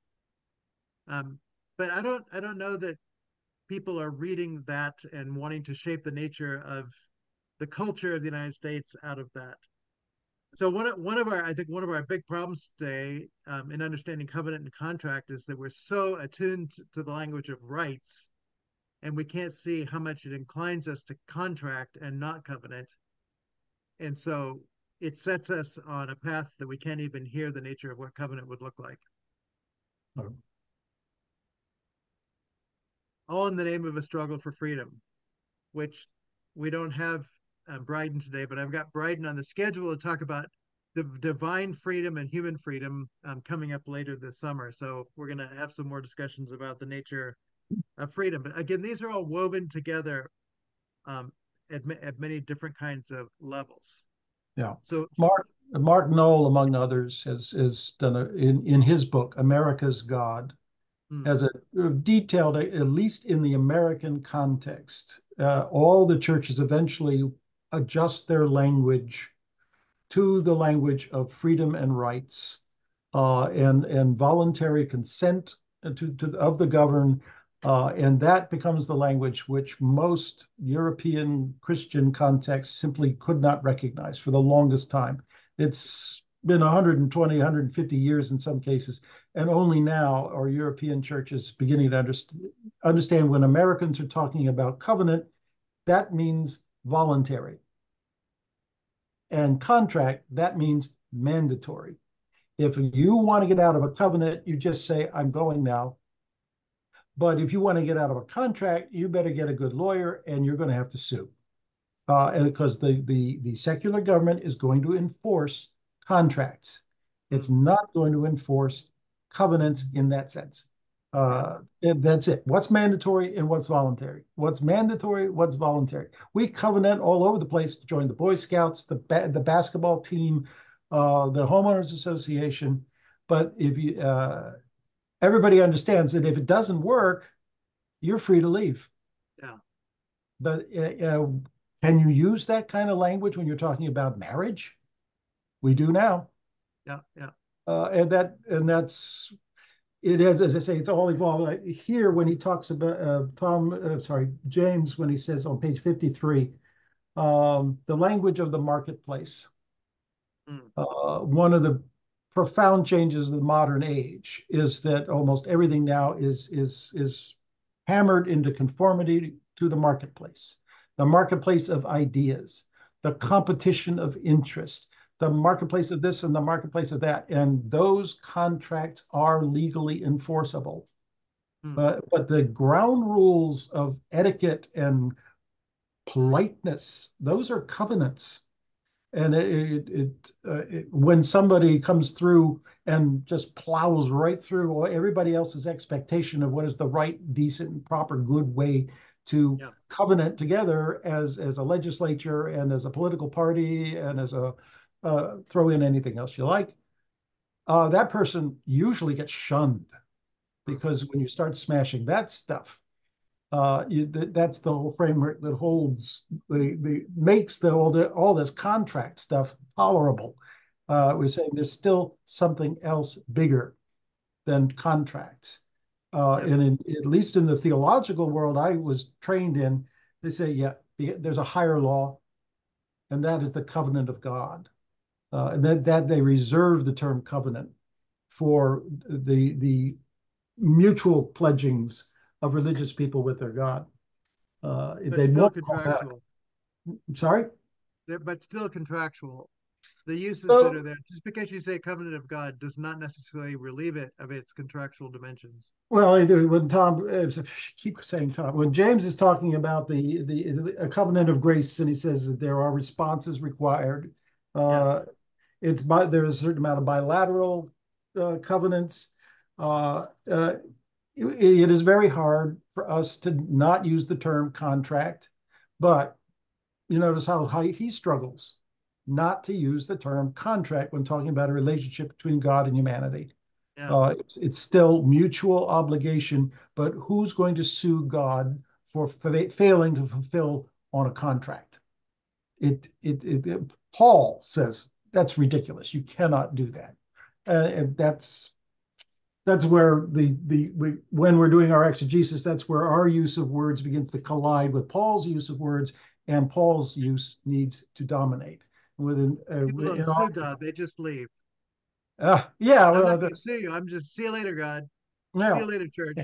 But I don't know that people are reading that and wanting to shape the nature of the culture of the United States out of that. So one of our big problems today in understanding covenant and contract is that we're so attuned to the language of rights and we can't see how much it inclines us to contract and not covenant. And so it sets us on a path that we can't even hear the nature of what covenant would look like. Oh. All in the name of a struggle for freedom, which we don't have Bryden today, but I've got Bryden on the schedule to talk about the divine freedom and human freedom coming up later this summer. So we're going to have some more discussions about the nature of freedom. But again, these are all woven together at many different kinds of levels. Yeah. So Mark Knoll, among others, has done in his book, America's God, has a detailed, at least in the American context, all the churches eventually adjust their language to the language of freedom and rights, and voluntary consent of the governed, and that becomes the language which most European Christian contexts simply could not recognize for the longest time. It's been 120, 150 years in some cases, and only now are European churches beginning to understand when Americans are talking about covenant, that means voluntary. And contract, that means mandatory. If you want to get out of a covenant, you just say, I'm going now. But if you want to get out of a contract, you better get a good lawyer and you're going to have to sue. Because the secular government is going to enforce contracts. It's not going to enforce covenants in that sense. That's it. What's mandatory and what's voluntary? What's mandatory, what's voluntary? We covenant all over the place to join the Boy Scouts, the basketball team, the homeowners association. But if you everybody understands that if it doesn't work, you're free to leave. Yeah. But can you use that kind of language when you're talking about marriage? We do now. Yeah, yeah. And that's it is, as I say, it's all evolved. Here, when he talks about James, when he says on page 53, the language of the marketplace. One of the profound changes of the modern age is that almost everything now is hammered into conformity to the marketplace of ideas, the competition of interest, the marketplace of this and the marketplace of that. And those contracts are legally enforceable. But the ground rules of etiquette and politeness, those are covenants. And when somebody comes through and just plows right through everybody else's expectation of what is the right, decent, proper, good way to covenant together as a legislature and as a political party and as a throw in anything else you like, that person usually gets shunned, because when you start smashing that stuff, that's the whole framework that holds makes all this contract stuff tolerable. We're saying there's still something else bigger than contracts. And at least in the theological world I was trained in, they say, there's a higher law, and that is the covenant of God. And that they reserve the term covenant for the mutual pledgings of religious people with their God. But still contractual. Sorry? But still contractual. The uses that are there, just because you say covenant of God does not necessarily relieve it of its contractual dimensions. Well, when keep saying Tom, when James is talking about a covenant of grace, and he says that there are responses required, there's a certain amount of bilateral covenants. It is very hard for us to not use the term contract, but you notice how he struggles not to use the term contract when talking about a relationship between God and humanity. It's still mutual obligation, but who's going to sue God for failing to fulfill on a contract? Paul says that's ridiculous. You cannot do that. And that's where when we're doing our exegesis, that's where our use of words begins to collide with Paul's use of words, and Paul's use needs to dominate. People don't sue God; they just leave. I'm not going to sue you. I'm just see you later, God. See Now, you later, church.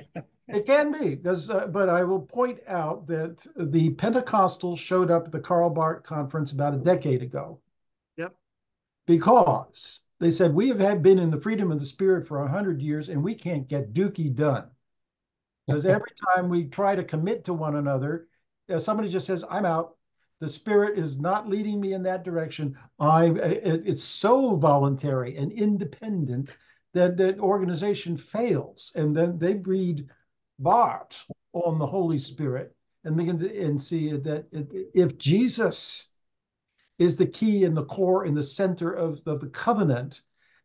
it can be, because, but I will point out that the Pentecostals showed up at the Karl Barth conference about a decade ago. Yep. Because they said, we have been in the freedom of the Spirit for 100 years and we can't get dookie done. Because every time we try to commit to one another, somebody just says, I'm out. The Spirit is not leading me in that direction. It's so voluntary and independent that the organization fails. And then they breed barbs on the Holy Spirit and begin to see that if Jesus is the key and the core and the center of the covenant,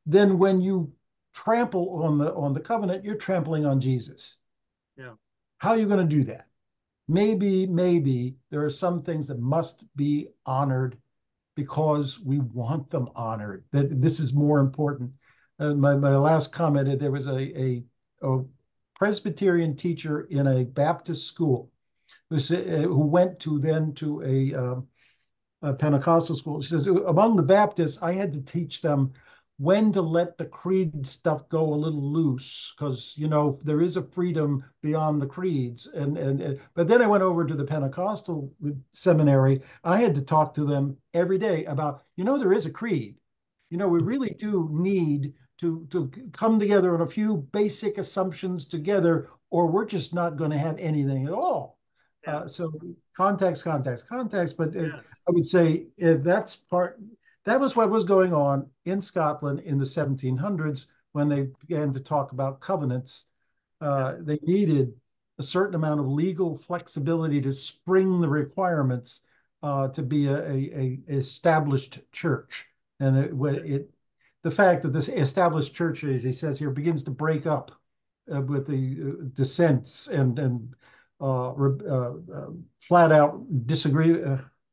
then when you trample on the covenant, you're trampling on Jesus. Yeah. How are you going to do that? Maybe there are some things that must be honored because we want them honored. That this is more important. My last comment, there was a Presbyterian teacher in a Baptist school who went to a Pentecostal school. She says, among the Baptists, I had to teach them when to let the creed stuff go a little loose, because, you know, there is a freedom beyond the creeds. But then I went over to the Pentecostal seminary. I had to talk to them every day about, you know, there is a creed. You know, we really do need to come together on a few basic assumptions together, or we're just not going to have anything at all. Yeah. So context. But Yes. I would say that was what was going on in Scotland in the 1700s when they began to talk about covenants. They needed a certain amount of legal flexibility to spring the requirements to be a established church. And the fact that this established church, as he says here, begins to break up with the dissents and flat out disagree.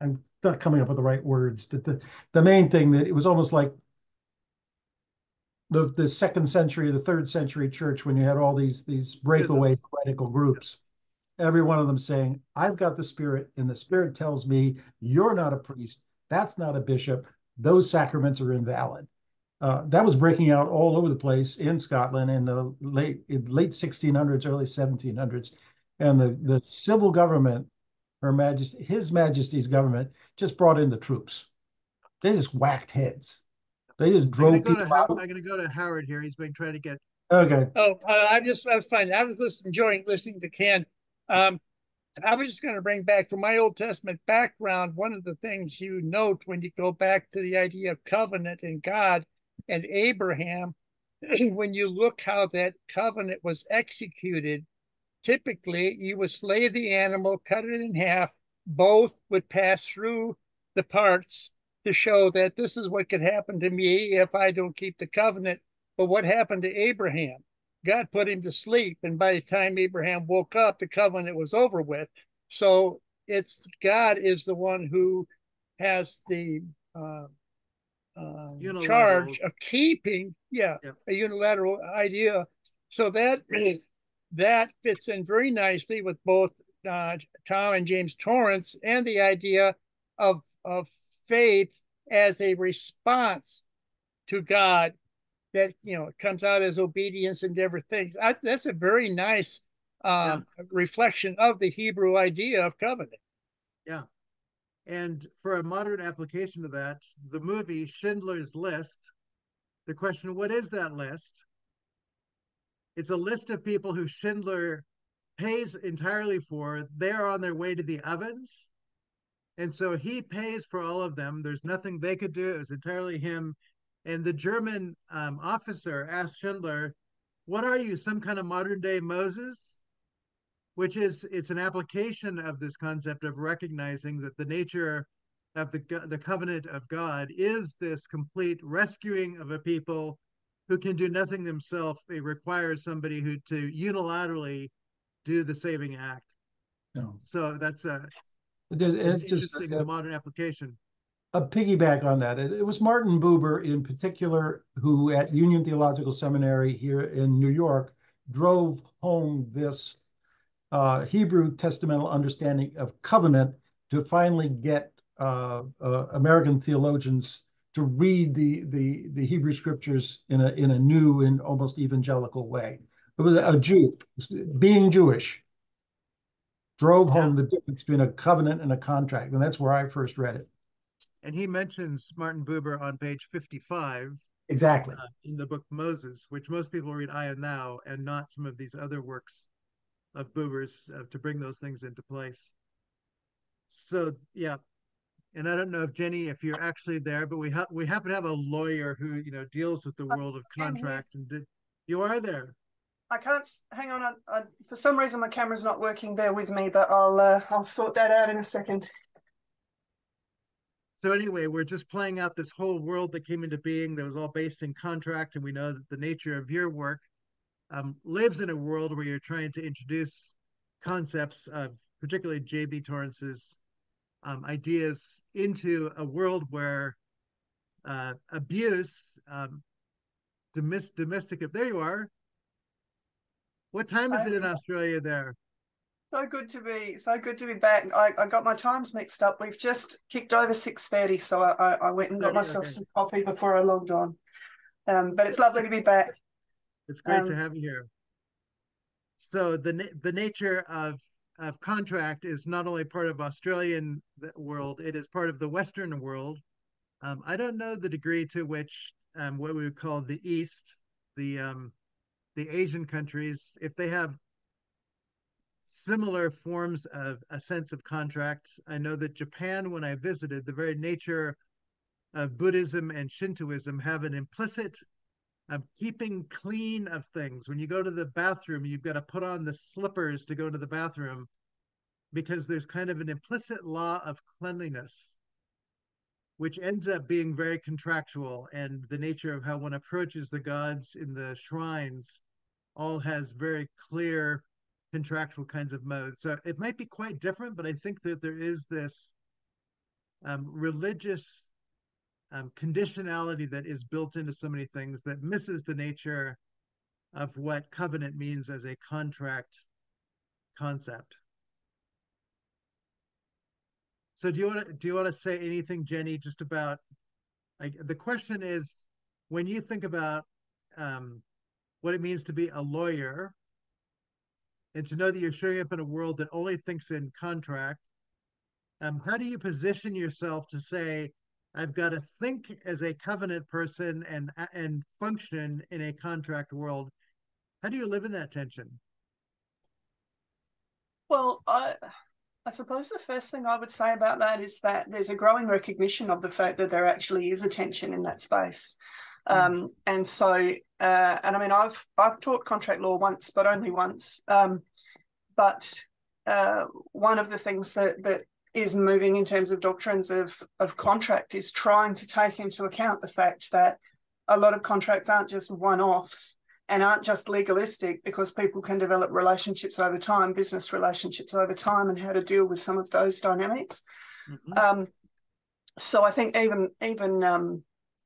I'm not coming up with the right words, but the main thing that it was almost like the second century, the third century church, when you had all these breakaway heretical groups, every one of them saying, I've got the Spirit, and the Spirit tells me you're not a priest, that's not a bishop, those sacraments are invalid. That was breaking out all over the place in Scotland in the late 1600s, early 1700s. And the civil government, His Majesty's government, just brought in the troops. They just whacked heads. They just drove people out. I'm going to go to Howard here. He's been trying to get. Okay. Oh, I was fine. I was enjoying listening to Ken. I was just going to bring back from my Old Testament background, one of the things you note when you go back to the idea of covenant and God and Abraham, when you look how that covenant was executed, typically you would slay the animal, cut it in half, both would pass through the parts to show that this is what could happen to me if I don't keep the covenant. But what happened to Abraham? God put him to sleep, and by the time Abraham woke up, the covenant was over with. So it's God is the one who has the charge of keeping, a unilateral idea. So that fits in very nicely with both Tom and James Torrance and the idea of faith as a response to God that, you know, comes out as obedience and different things. That's a very nice reflection of the Hebrew idea of covenant. Yeah. And for a modern application of that, the movie Schindler's List, the question, what is that list? It's a list of people who Schindler pays entirely for. They're on their way to the ovens. And so he pays for all of them. There's nothing they could do. It was entirely him. And the German officer asked Schindler, what are you, some kind of modern day Moses? It's an application of this concept of recognizing that the nature of the covenant of God is this complete rescuing of a people who can do nothing themselves. It requires somebody to unilaterally do the saving act. No. So that's it's interesting in the modern application. A piggyback on that. It was Martin Buber in particular who at Union Theological Seminary here in New York drove home this Hebrew testamental understanding of covenant to finally get American theologians to read the Hebrew scriptures in a new and almost evangelical way. It was a Jew, being Jewish, drove Yeah. home the difference between a covenant and a contract. And that's where I first read it. And he mentions Martin Buber on page 55 Exactly. in the book Moses, which most people read I and Thou, and not some of these other works of Buber's to bring those things into place. So, yeah. And I don't know if Jenny, if you're actually there, but we happen to have a lawyer who, you know, deals with the world of contract. And you are there. I can't, hang on. For some reason, my camera's not working. Bear with me, but I'll sort that out in a second. So anyway, we're just playing out this whole world that came into being that was all based in contract. And we know that the nature of your work lives in a world where you're trying to introduce concepts of particularly J.B. Torrance's ideas into a world where abuse, domestic, there you are. What time is it in Australia there? So good to be back. I got my times mixed up. We've just kicked over 6:30, so I went and got myself some coffee before I logged on. But it's lovely to be back. It's great to have you here. So the nature of contract is not only part of Australian world, it is part of the Western world. I don't know the degree to which what we would call the East, the Asian countries, if they have similar forms of a sense of contract. I know that Japan, when I visited, the very nature of Buddhism and Shintoism have an implicit keeping clean of things. When you go to the bathroom, you've got to put on the slippers to go to the bathroom because there's kind of an implicit law of cleanliness, which ends up being very contractual. And the nature of how one approaches the gods in the shrines all has very clear contractual kinds of modes. So it might be quite different, but I think that there is this religious conditionality that is built into so many things that misses the nature of what covenant means as a contract concept. So do you want to say anything, Jenny, just about the question is, when you think about what it means to be a lawyer and to know that you're showing up in a world that only thinks in contract, how do you position yourself to say, I've got to think as a covenant person and function in a contract world? How do you live in that tension? Well, I suppose the first thing I would say about that is that there's a growing recognition of the fact that there actually is a tension in that space. And so, and I mean, I've taught contract law once, but only once. But one of the things that is moving in terms of doctrines of contract is trying to take into account the fact that a lot of contracts aren't just one-offs and aren't just legalistic, because people can develop relationships over time, business relationships over time, and how to deal with some of those dynamics. So I think even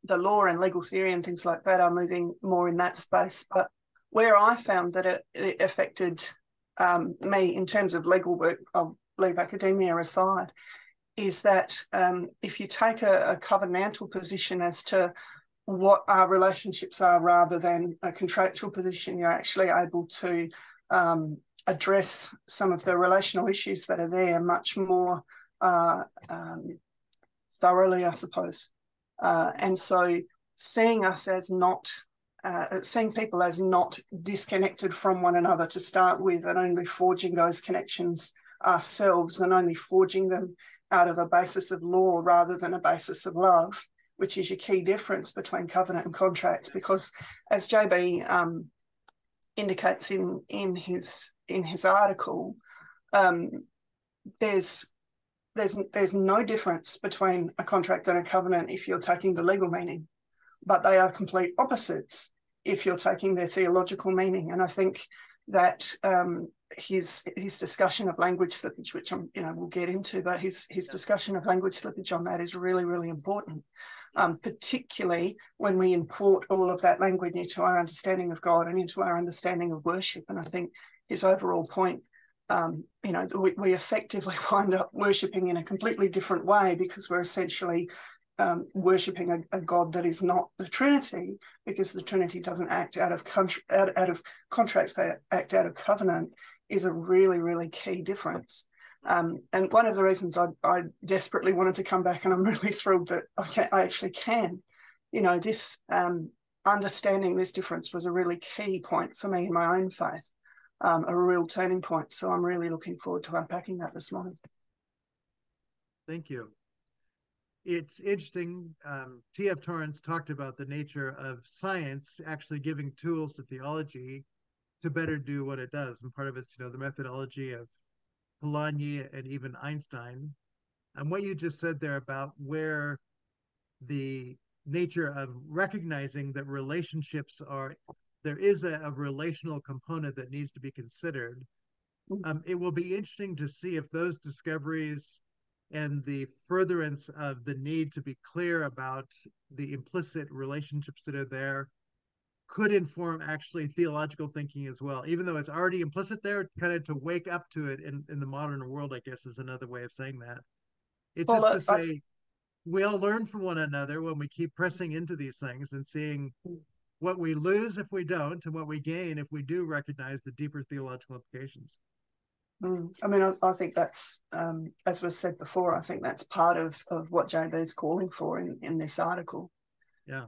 the law and legal theory and things like that are moving more in that space. But where I found that it affected me in terms of legal work, I'll leave academia aside, is that if you take a covenantal position as to what our relationships are rather than a contractual position, you're actually able to address some of the relational issues that are there much more thoroughly, I suppose. And so seeing us as not, seeing people as not disconnected from one another to start with, and only forging those connections ourselves, and only forging them out of a basis of law rather than a basis of love, which is your key difference between covenant and contract. Because as JB indicates in his article, there's no difference between a contract and a covenant if you're taking the legal meaning, but they are complete opposites if you're taking their theological meaning. And I think that his discussion of language slippage, which we'll get into, but his discussion of language slippage on that is really, really important, particularly when we import all of that language into our understanding of God and into our understanding of worship. And I think his overall point, we effectively wind up worshipping in a completely different way, because we're essentially worshipping a God that is not the Trinity, because the Trinity doesn't act out of contract, they act out of covenant, is a really, really key difference. And one of the reasons I desperately wanted to come back, and I'm really thrilled that I actually can, this understanding this difference was a really key point for me in my own faith, a real turning point. So I'm really looking forward to unpacking that this morning. Thank you. It's interesting. T.F. Torrance talked about the nature of science actually giving tools to theology to better do what it does. And part of it's, the methodology of Polanyi and even Einstein. And what you just said there about where the nature of recognizing that relationships there is a relational component that needs to be considered. It will be interesting to see if those discoveries and the furtherance of the need to be clear about the implicit relationships that are there could inform actually theological thinking as well, even though it's already implicit there, kind of to wake up to it in the modern world, I guess is another way of saying that. It's just to say, we all learn from one another when we keep pressing into these things and seeing what we lose if we don't and what we gain if we do recognize the deeper theological implications. I mean, I think that's, as was said before, I think that's part of what JB is calling for in this article. Yeah.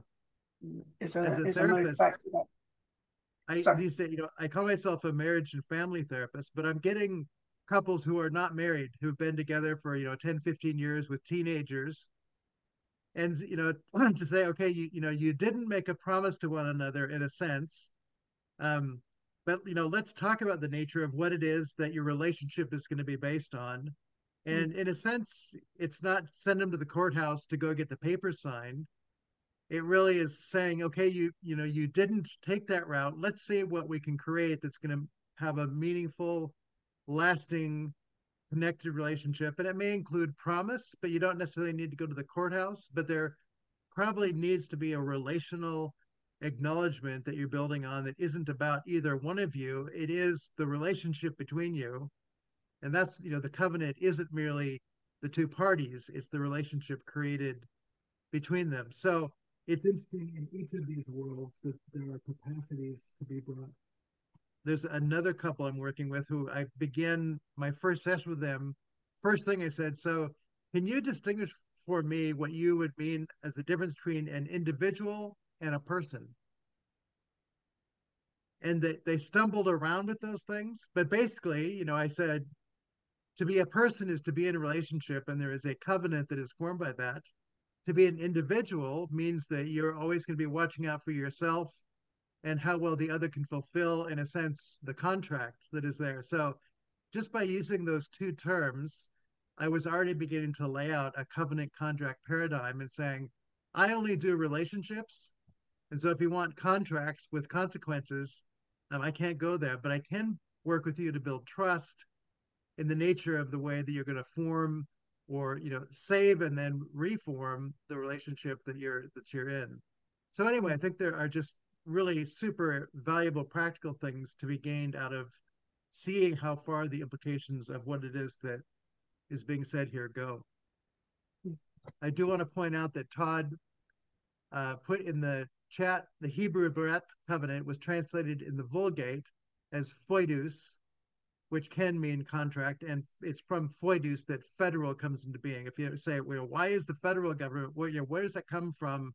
Is a move back to that. These days, I call myself a marriage and family therapist, but I'm getting couples who are not married, who've been together for, 10, 15 years with teenagers. And, to say, okay, you didn't make a promise to one another in a sense. But, let's talk about the nature of what it is that your relationship is going to be based on. And in a sense, it's not send them to the courthouse to go get the papers signed. It really is saying, okay, you didn't take that route. Let's see what we can create that's going to have a meaningful, lasting, connected relationship. And it may include promise, but you don't necessarily need to go to the courthouse. But there probably needs to be a relational acknowledgement that you're building on that isn't about either one of you. It is the relationship between you. And that's, the covenant isn't merely the two parties, it's the relationship created between them. So it's interesting in each of these worlds that there are capacities to be brought. There's another couple I'm working with who I began my first session with them. First thing I said, so can you distinguish for me what you would mean as the difference between an individual and a person? And they stumbled around with those things. But basically, I said, to be a person is to be in a relationship, and there is a covenant that is formed by that. To be an individual means that you're always going to be watching out for yourself and how well the other can fulfill, in a sense, the contract that is there. So just by using those two terms, I was already beginning to lay out a covenant contract paradigm and saying, I only do relationships. And so if you want contracts with consequences, I can't go there, but I can work with you to build trust in the nature of the way that you're going to form or, save and then reform the relationship that you're in. So anyway, I think there are just really super valuable practical things to be gained out of seeing how far the implications of what it is that is being said here go. I do want to point out that Todd put in the chat, the Hebrew Beret covenant was translated in the Vulgate as foidus, which can mean contract, and it's from foidus that federal comes into being. If you say, why is the federal government, where does that come from,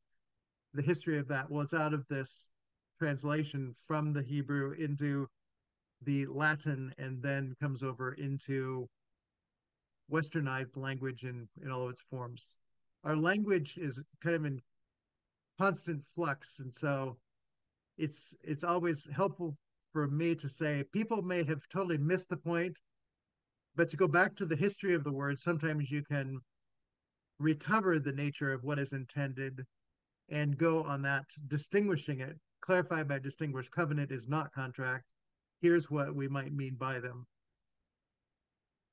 the history of that? Well, it's out of this translation from the Hebrew into the Latin and then comes over into westernized language in all of its forms. Our language is kind of in constant flux, and so it's always helpful for me to say people may have totally missed the point, but to go back to the history of the word, sometimes you can recover the nature of what is intended and go on that, distinguishing it, clarify by distinguish. Covenant is not contract. Here's what we might mean by them.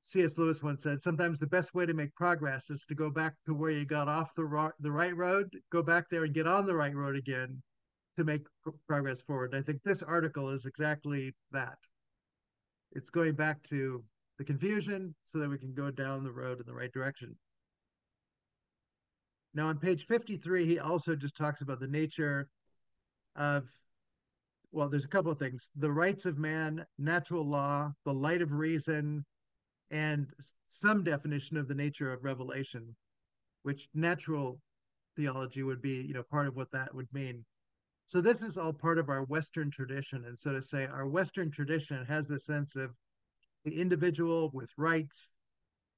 C.S. Lewis once said, sometimes the best way to make progress is to go back to where you got off the right road, go back there and get on the right road again to make progress forward. I think this article is exactly that. It's going back to the confusion so that we can go down the road in the right direction. Now on page 53, he also just talks about the nature of, well, there's a couple of things: the rights of man, natural law, the light of reason, and some definition of the nature of revelation, which natural theology would be, part of what that would mean. So this is all part of our Western tradition. And so to say our Western tradition has the sense of the individual with rights,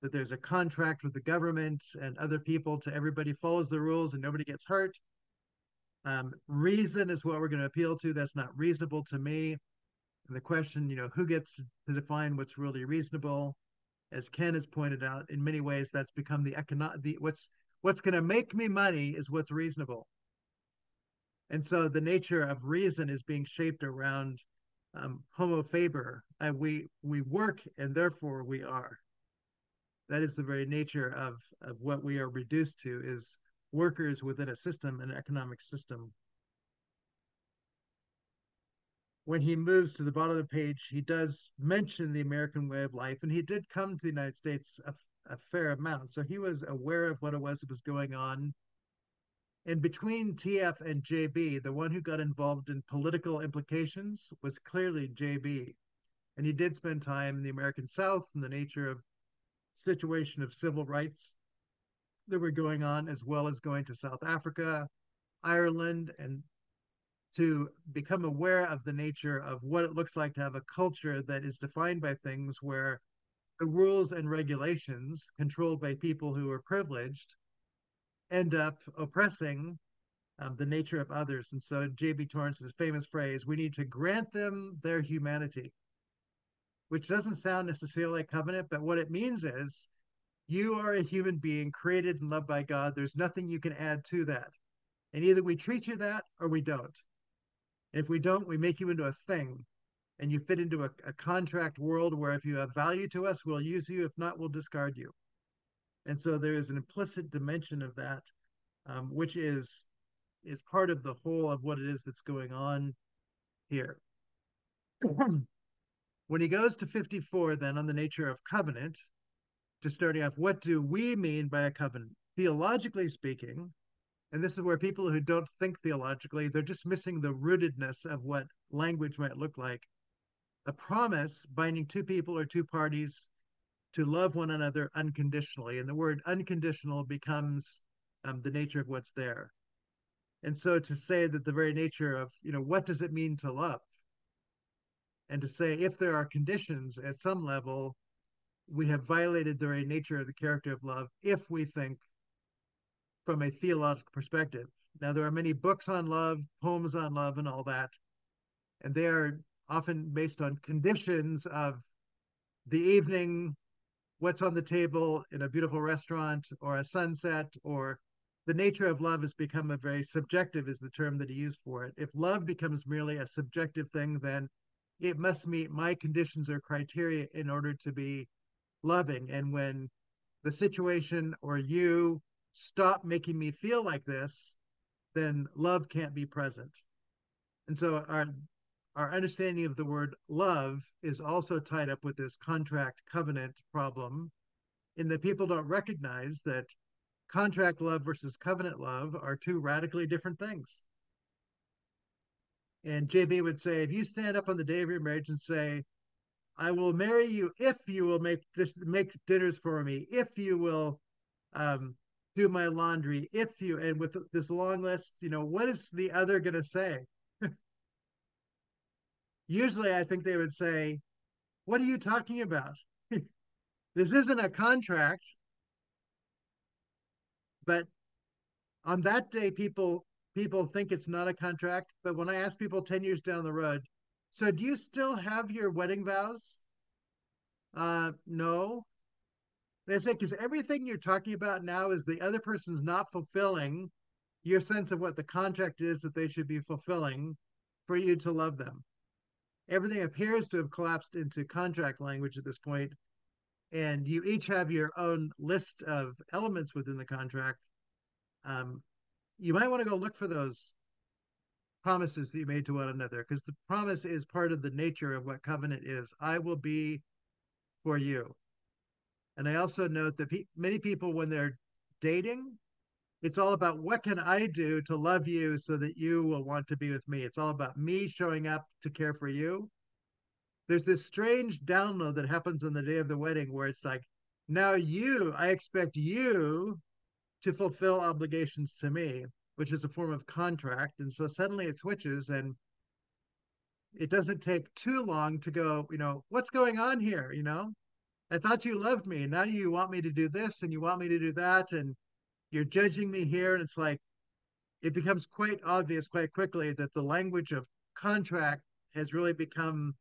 that there's a contract with the government and other people to everybody follows the rules and nobody gets hurt. Reason is what we're going to appeal to. That's not reasonable to me. And the question, who gets to define what's really reasonable? As Ken has pointed out, in many ways, that's become what's going to make me money is what's reasonable. And so the nature of reason is being shaped around homo faber. We work and therefore we are. That is the very nature of what we are reduced to, is workers within a system, an economic system. When he moves to the bottom of the page, he does mention the American way of life, and he did come to the United States a fair amount. So he was aware of what it was that was going on. And between TF and JB, the one who got involved in political implications was clearly JB. And he did spend time in the American South and the nature of situation of civil rights that were going on, as well as going to South Africa, Ireland, and to become aware of the nature of what it looks like to have a culture that is defined by things where the rules and regulations controlled by people who are privileged end up oppressing the nature of others. And so J.B. Torrance's famous phrase, we need to grant them their humanity, which doesn't sound necessarily like covenant, but what it means is you are a human being created and loved by God. There's nothing you can add to that. And either we treat you that or we don't. And if we don't, we make you into a thing, and you fit into a contract world where if you have value to us, we'll use you. If not, we'll discard you. And so there is an implicit dimension of that, which is part of the whole of what it is that's going on here. When he goes to 54, then, on the nature of covenant, just starting off, what do we mean by a covenant? Theologically speaking, and this is where people who don't think theologically, they're just missing the rootedness of what language might look like. A promise binding two people or two parties to love one another unconditionally. And the word unconditional becomes the nature of what's there. And so to say that the very nature of, what does it mean to love? And to say if there are conditions at some level, we have violated the very nature of the character of love if we think from a theological perspective. Now, there are many books on love, poems on love, and all that. And they are often based on conditions of the evening, what's on the table in a beautiful restaurant or a sunset, or the nature of love has become a very subjective is the term that he used for it. If love becomes merely a subjective thing, then it must meet my conditions or criteria in order to be loving. And when the situation or you stop making me feel like this, then love can't be present. And so our understanding of the word love is also tied up with this contract covenant problem, in that people don't recognize that contract love versus covenant love are two radically different things. And JB would say, if you stand up on the day of your marriage and say, I will marry you if you will make dinners for me, if you will do my laundry, if you, and with this long list, what is the other going to say? Usually I think they would say, what are you talking about? This isn't a contract. But on that day, people think it's not a contract. But when I ask people 10 years down the road, so do you still have your wedding vows? No. They say, because everything you're talking about now is the other person's not fulfilling your sense of what the contract is that they should be fulfilling for you to love them. Everything appears to have collapsed into contract language at this point, and you each have your own list of elements within the contract. You might want to go look for those promises that you made to one another, because the promise is part of the nature of what covenant is. I will be for you. And I also note that many people, when they're dating, It's all about what can I do to love you so that you will want to be with me. It's all about me showing up to care for you. There's this strange download that happens on the day of the wedding where it's like, now I expect you to fulfill obligations to me, which is a form of contract. And so suddenly it switches, and it doesn't take too long to go, what's going on here? I thought you loved me. Now you want me to do this and you want me to do that. And you're judging me here. And it's like, it becomes quite obvious quite quickly that the language of contract has really become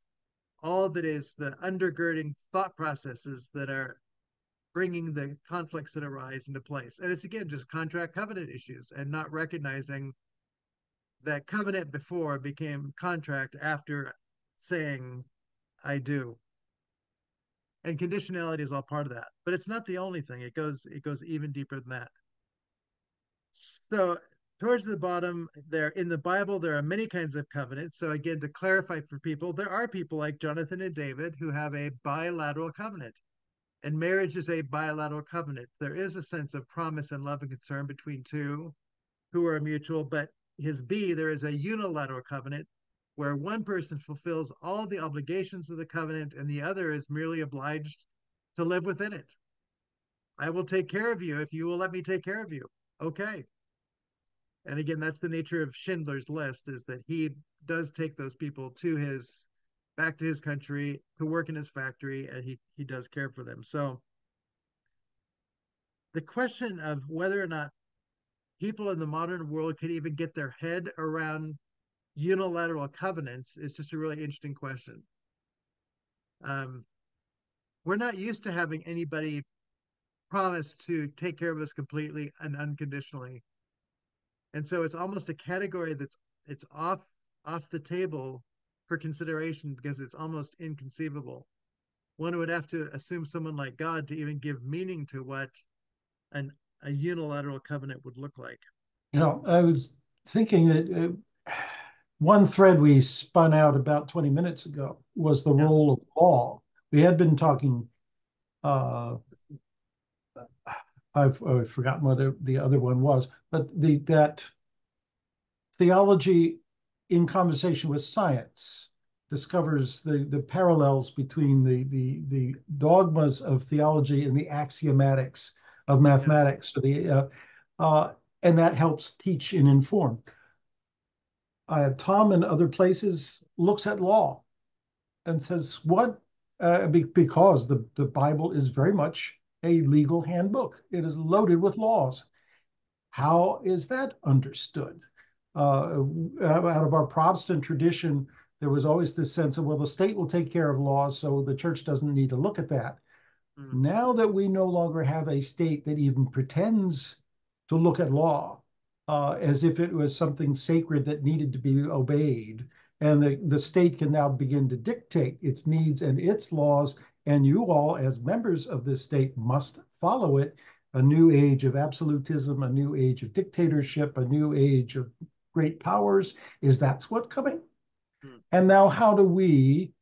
all that is the undergirding thought processes that are bringing the conflicts that arise into place. And it's again just contract covenant issues and not recognizing that covenant before became contract after saying I do. And conditionality is all part of that. But it's not the only thing. It goes even deeper than that. So towards the bottom there in the Bible, there are many kinds of covenants. So again, to clarify for people, there are people like Jonathan and David who have a bilateral covenant. And marriage is a bilateral covenant. There is a sense of promise and love and concern between two who are mutual, but there is a unilateral covenant where one person fulfills all the obligations of the covenant and the other is merely obliged to live within it. I will take care of you if you will let me take care of you. Okay. And again, that's the nature of Schindler's List, is that he does take those people back to his country to work in his factory, and he does care for them. So the question of whether or not people in the modern world could even get their head around unilateral covenants is just a really interesting question. We're not used to having anybody promise to take care of us completely and unconditionally. And so it's almost a category it's off the table for consideration because it's almost inconceivable. One would have to assume someone like God to even give meaning to what a unilateral covenant would look like. I was thinking that one thread we spun out about 20 minutes ago was the role of law. We had been talking, I've forgotten what the other one was, but that theology in conversation with science discovers the parallels between the dogmas of theology and the axiomatics of mathematics. And that helps teach and inform. Tom in other places looks at law and says, what? Because the Bible is very much a legal handbook. It is loaded with laws. How is that understood? Out of our Protestant tradition, there was always this sense of, well, the state will take care of laws, so the church doesn't need to look at that. Now that we no longer have a state that even pretends to look at law as if it was something sacred that needed to be obeyed, and the state can now begin to dictate its needs and its laws, and you all, as members of this state, must follow it. A new age of absolutism, a new age of dictatorship, a new age of great powers. That's what's coming? And now how do we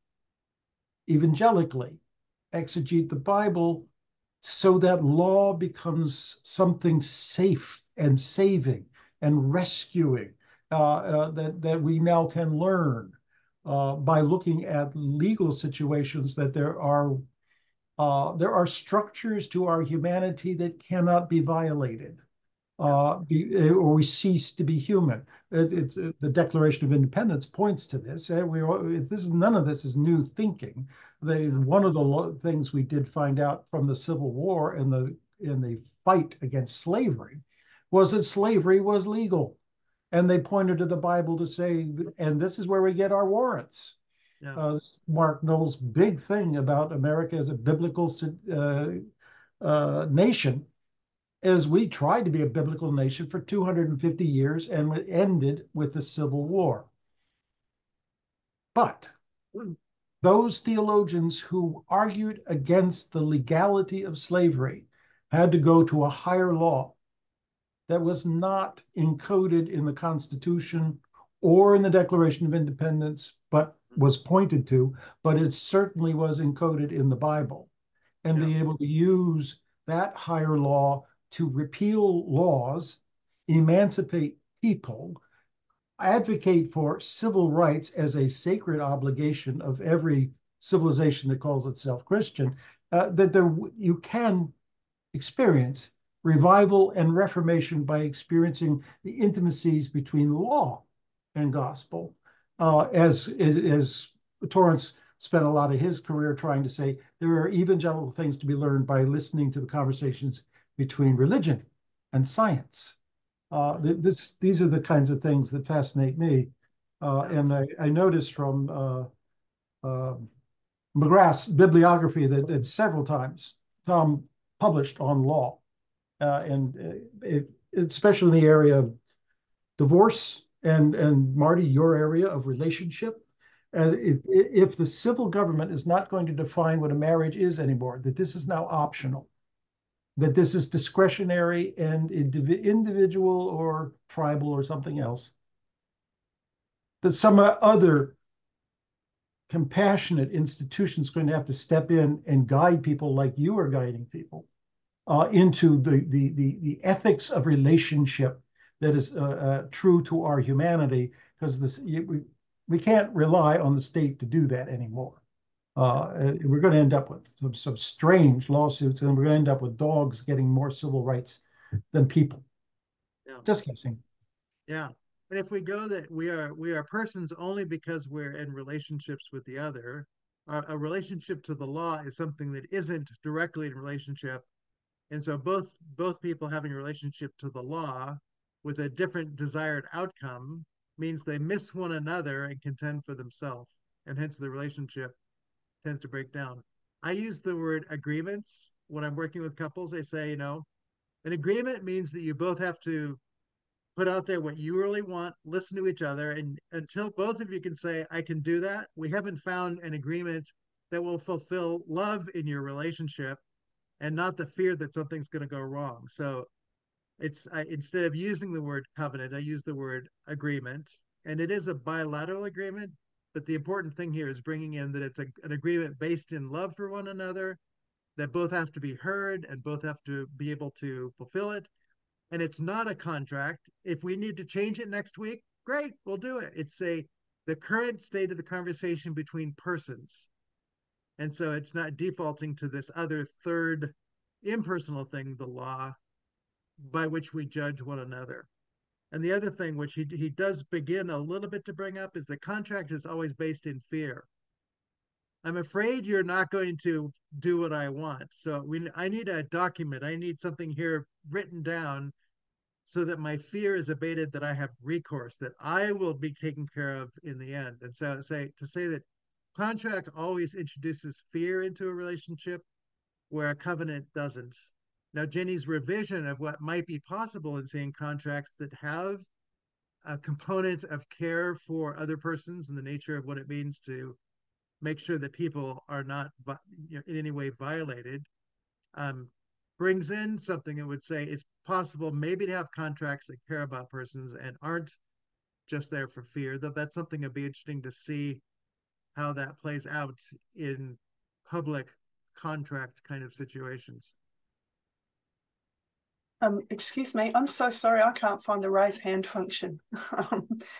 evangelically exegete the Bible so that law becomes something safe and saving and rescuing that we now can learn by looking at legal situations, that there are structures to our humanity that cannot be violated, or we cease to be human. The Declaration of Independence points to this. None of this is new thinking. One of the things we did find out from the Civil War and the fight against slavery was that slavery was legal. And they pointed to the Bible to say, and this is where we get our warrants. Mark Knowles' big thing about America as a biblical nation is we tried to be a biblical nation for 250 years, and it ended with the Civil War. But those theologians who argued against the legality of slavery had to go to a higher law that was not encoded in the Constitution or in the Declaration of Independence, but was pointed to, but it certainly was encoded in the Bible, and be able to use that higher law to repeal laws emancipate people, advocate for civil rights as a sacred obligation of every civilization that calls itself Christian, that you can experience revival and reformation by experiencing the intimacies between law and gospel, as Torrance spent a lot of his career trying to say, there are evangelical things to be learned by listening to the conversations between religion and science. These are the kinds of things that fascinate me. And I noticed from McGrath's bibliography that several times Tom published on law, especially in the area of divorce, and Marty, your area of relationship. If the civil government is not going to define what a marriage is anymore, that this is now optional, that this is discretionary and individual or tribal or something else, that some other compassionate institution is going to have to step in and guide people like you are guiding people into the ethics of relationship that is true to our humanity, because we can't rely on the state to do that anymore. We're going to end up with some strange lawsuits, and we're going to end up with dogs getting more civil rights than people. Yeah. Just guessing. Yeah. And if we go that we are persons only because we're in relationships with the other, a relationship to the law is something that isn't directly in relationship. And so both people having a relationship to the law with a different desired outcome means they miss one another and contend for themselves. And hence the relationship tends to break down. I use the word agreements when I'm working with couples. I say, an agreement means that you both have to put out there what you really want, listen to each other, and until both of you can say, I can do that, we haven't found an agreement that will fulfill love in your relationship and not the fear that something's going to go wrong. So instead of using the word covenant, I use the word agreement, and it is a bilateral agreement. But the important thing here is bringing in that it's an agreement based in love for one another, that both have to be heard and both have to be able to fulfill it. And it's not a contract. If we need to change it next week, great, we'll do it. It's the current state of the conversation between persons. And so it's not defaulting to this other third impersonal thing, the law, by which we judge one another. And the other thing, which he does begin a little bit to bring up, is the contract is always based in fear. I'm afraid you're not going to do what I want. So I need a document. I need something here written down so that my fear is abated, that I have recourse, that I will be taken care of in the end. And so to say that contract always introduces fear into a relationship where a covenant doesn't. Now, Jenny's revision of what might be possible in saying contracts that have a component of care for other persons and the nature of what it means to make sure that people are not in any way violated, brings in something that would say it's possible maybe to have contracts that care about persons and aren't just there for fear. That's something that'd be interesting to see how that plays out in public contract kind of situations. Excuse me, I'm so sorry, I can't find the raise hand function.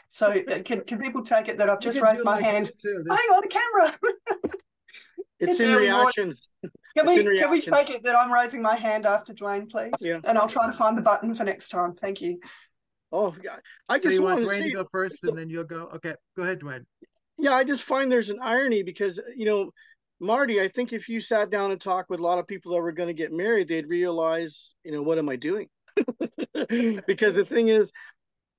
So can people take it that I've just raised my hand? Hang on, a camera. It's in reactions. Can we take it that I'm raising my hand after Dwayne, please? Yeah. And I'll try to find the button for next time. Thank you. Oh, I just want Dwayne to go first, and then you'll go. Okay, go ahead, Dwayne. Yeah, I just find there's an irony because, Marty, I think if you sat down and talked with a lot of people that were going to get married, they'd realize, what am I doing? Because the thing is,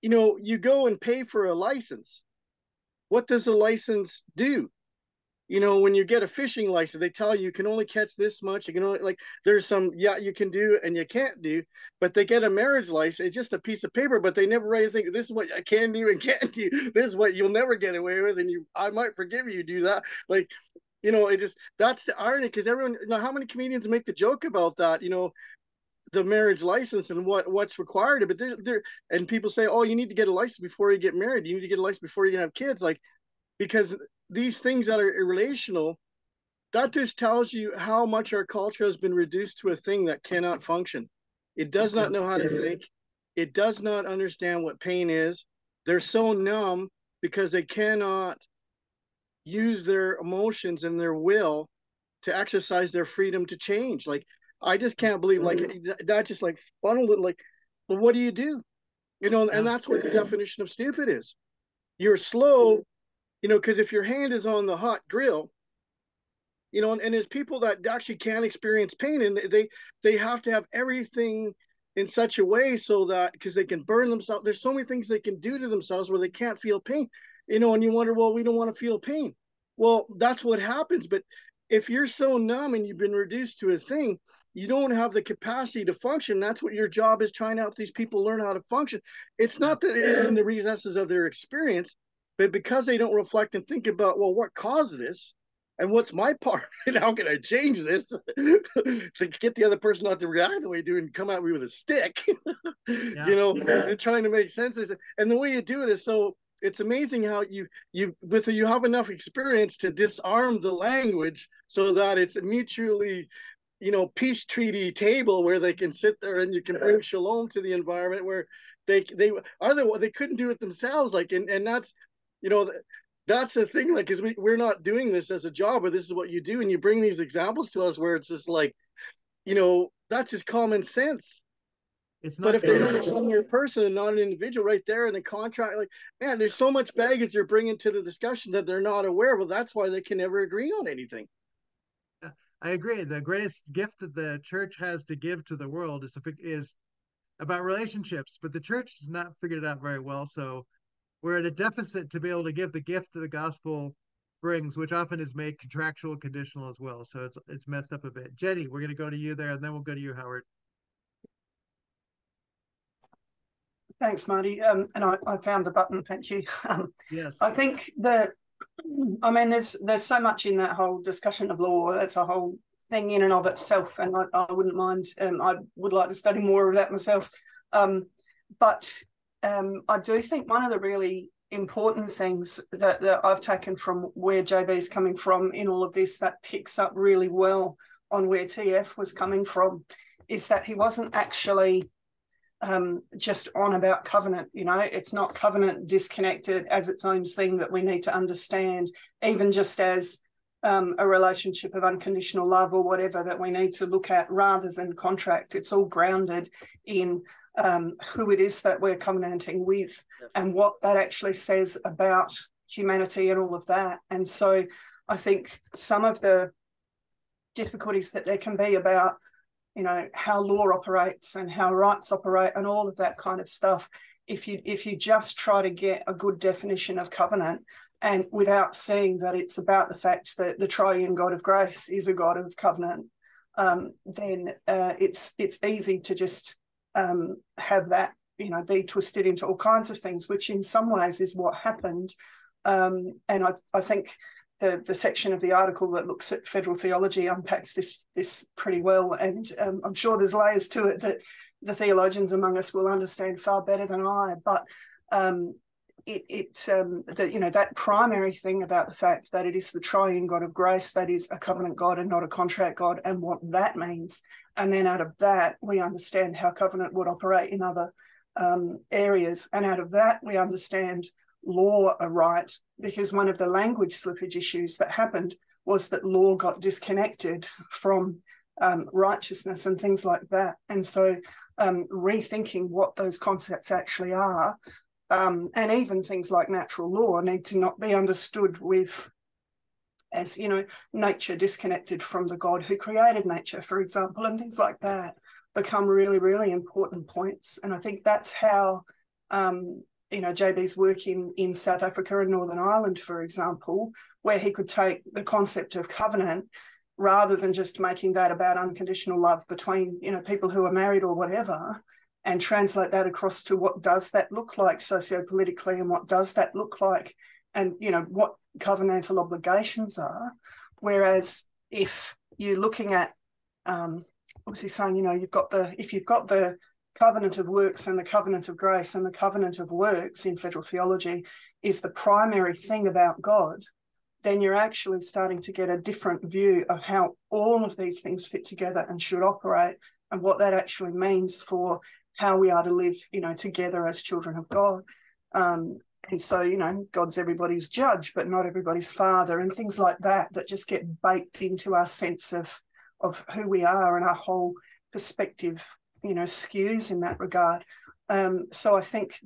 you go and pay for a license. What does a license do? When you get a fishing license, they tell you can only catch this much. You can only, there's some, you can do and you can't do, but they get a marriage license. It's just a piece of paper, but they never really think this is what I can do and can't do. This is what you'll never get away with. And I might forgive you do that. That's the irony, because everyone, how many comedians make the joke about that, the marriage license and what's required. But and people say, oh, you need to get a license before you get married. You need to get a license before you can have kids. Because these things that are irrelational, that just tells you how much our culture has been reduced to a thing that cannot function. It does not know how to think. it does not understand what pain is. They're so numb because they cannot use their emotions and their will to exercise their freedom to change. Like, I just can't believe, like, that just like funneled it. Like, well, what do you do? You know, and that's what the definition of stupid is. You're slow, you know, because if your hand is on the hot grill, you know, and there's people that actually can't experience pain, and they have to have everything in such a way so that, because they can burn themselves. There's so many things they can do to themselves where they can't feel pain, you know, and you wonder, well, we don't want to feel pain. Well, that's what happens. But if you're so numb and you've been reduced to a thing, you don't have the capacity to function. That's what your job is, trying to help these people learn how to function. It's not that it is in the recesses of their experience, but because they don't reflect and think about, well, what caused this? And what's my part? And how can I change this to get the other person not to react the way you do and come at me with a stick? You know, and trying to make sense of it. And the way you do it is so, it's amazing how you have enough experience to disarm the language so that it's mutually, you know, peace treaty table where they can sit there and you can bring shalom to the environment where they couldn't do it themselves. Like, and that's, you know, that's the thing, like, because we're not doing this as a job, or this is what you do, and you bring these examples to us where it's just like, you know, that's just common sense. It's not. But if they're not a senior person and not an individual right there in the contract, like, man, there's so much baggage they're bringing to the discussion that they're not aware. Well, that's why they can never agree on anything. I agree. The greatest gift that the church has to give to the world is about relationships, but the church has not figured it out very well. So we're at a deficit to be able to give the gift that the gospel brings, which often is made contractual, conditional as well. So it's messed up a bit. Jenny, we're going to go to you there, and then we'll go to you, Howard. Thanks, Marty. And I found the button. Thank you. Yes. I think that, I mean, there's so much in that whole discussion of law. It's a whole thing in and of itself, and I wouldn't mind. I would like to study more of that myself. But I do think one of the really important things that I've taken from where JB's coming from in all of this, that picks up really well on where TF was coming from, is that he wasn't actually just on about covenant. You know, it's not covenant disconnected as its own thing that we need to understand, even just as a relationship of unconditional love or whatever that we need to look at rather than contract. It's all grounded in who it is that we're covenanting with, yes, and what that actually says about humanity and all of that. And so I think some of the difficulties that there can be about, you know, how law operates and how rights operate and all of that kind of stuff, if you just try to get a good definition of covenant, and without seeing that it's about the fact that the triune God of grace is a God of covenant, then it's easy to just have that, you know, be twisted into all kinds of things, which in some ways is what happened. And I think the section of the article that looks at federal theology unpacks this pretty well, and I'm sure there's layers to it that the theologians among us will understand far better than I. But that, you know, that primary thing about the fact that it is the triune God of grace that is a covenant God and not a contract God, and what that means. And then out of that, we understand how covenant would operate in other areas. And out of that, we understand law aright, because one of the language slippage issues that happened was that law got disconnected from righteousness and things like that. And so rethinking what those concepts actually are, and even things like natural law need to not be understood with, as, you know, nature disconnected from the God who created nature, for example, and things like that become really, really important points. And I think that's how, you know, JB's work in South Africa and Northern Ireland, for example, where he could take the concept of covenant rather than just making that about unconditional love between, you know, people who are married or whatever, and translate that across to what does that look like sociopolitically, and what does that look like, and, you know, what covenantal obligations are. Whereas if you're looking at, what's he saying, you know, if you've got the covenant of works and the covenant of grace, and the covenant of works in federal theology is the primary thing about God, then you're actually starting to get a different view of how all of these things fit together and should operate, and what that actually means for how we are to live, together as children of God. And so, God's everybody's judge, but not everybody's father, and things like that just get baked into our sense of who we are, and our whole perspective, skews in that regard. So I think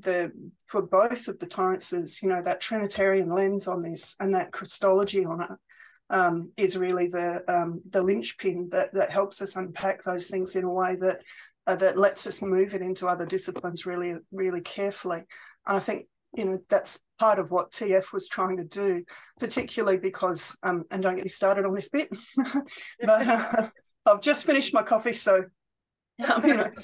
for both of the Torrances, that Trinitarian lens on this and that Christology on it is really the linchpin that helps us unpack those things in a way that lets us move it into other disciplines really, really carefully. And I think, that's part of what TF was trying to do, particularly because, and don't get me started on this bit, but I've just finished my coffee, so, but one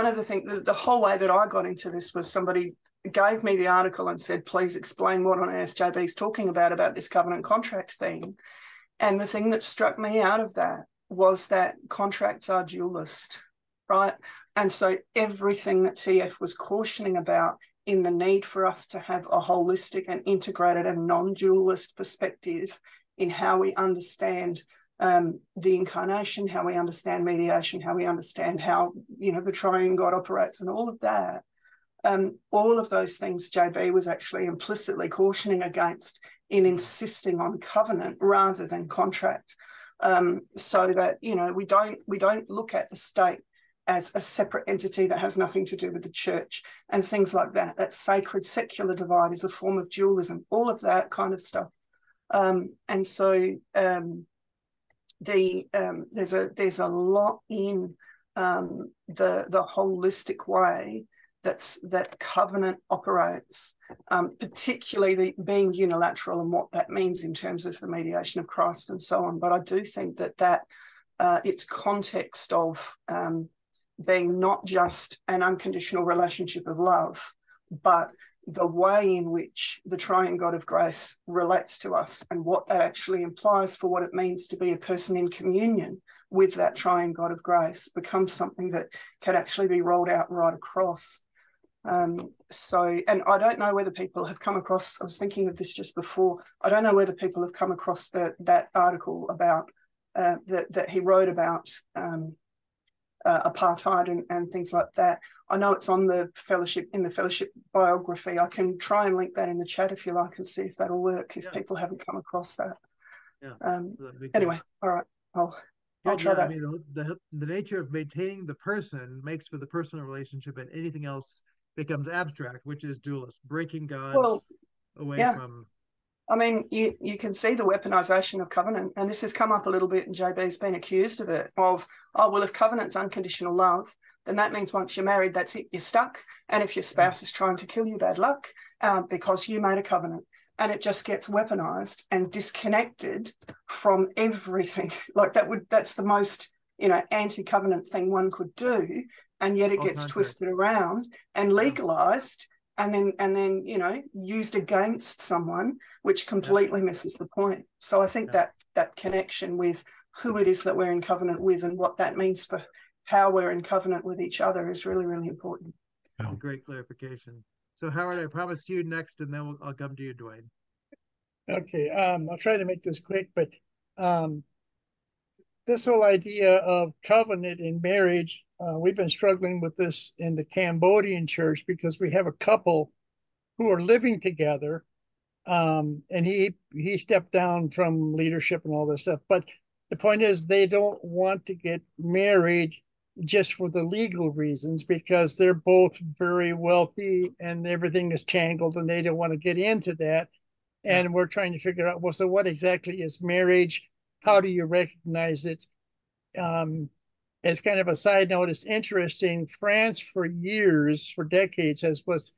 of the things, the whole way that I got into this was somebody gave me the article and said, please explain what on earth JB's talking about this covenant contract thing. And the thing that struck me out of that was that contracts are dualist, right? And so everything that TF was cautioning about in the need for us to have a holistic and integrated and non-dualist perspective in how we understand the incarnation, how we understand mediation, how we understand how, the triune God operates, and all of that. All of those things JB was actually implicitly cautioning against in insisting on covenant rather than contract, so that we don't look at the state as a separate entity that has nothing to do with the church and things like that. That sacred secular divide is a form of dualism, all of that kind of stuff. And so there's a lot in the holistic way that covenant operates, particularly being unilateral and what that means in terms of the mediation of Christ and so on. But I do think that its context of being not just an unconditional relationship of love, but the way in which the triune God of grace relates to us and what that actually implies for what it means to be a person in communion with that triune God of grace becomes something that can actually be rolled out right across. And I don't know whether people have come across, I was thinking of this just before, I don't know whether people have come across that article about that he wrote about apartheid and things like that. I know it's on the fellowship biography. I can try and link that in the chat if you like and see if that'll work if people haven't come across that. Anyway, all right, I'll try that. I mean, the nature of maintaining the person makes for the personal relationship, and anything else becomes abstract, which is dualist, breaking God away from. I mean, you can see the weaponization of covenant, and this has come up a little bit, and JB's been accused of it, if covenant's unconditional love, then that means once you're married, that's it, you're stuck. And if your spouse is trying to kill you, bad luck, because you made a covenant. And it just gets weaponized and disconnected from everything. That's the most, anti-covenant thing one could do. And yet it gets twisted around and legalized and then used against someone, which completely misses the point. So I think that connection with who it is that we're in covenant with and what that means for how we're in covenant with each other is really, really important. A great clarification. So Howard, I promised you next, and then I'll come to you, Dwayne. Okay, I'll try to make this quick, but this whole idea of covenant in marriage, we've been struggling with this in the Cambodian church because we have a couple who are living together, and he stepped down from leadership and all this stuff. But the point is, they don't want to get married just for the legal reasons because they're both very wealthy and everything is tangled, and they don't want to get into that. And we're trying to figure out, well, so what exactly is marriage? How do you recognize it? As kind of a side note, it's interesting. France for decades, has what's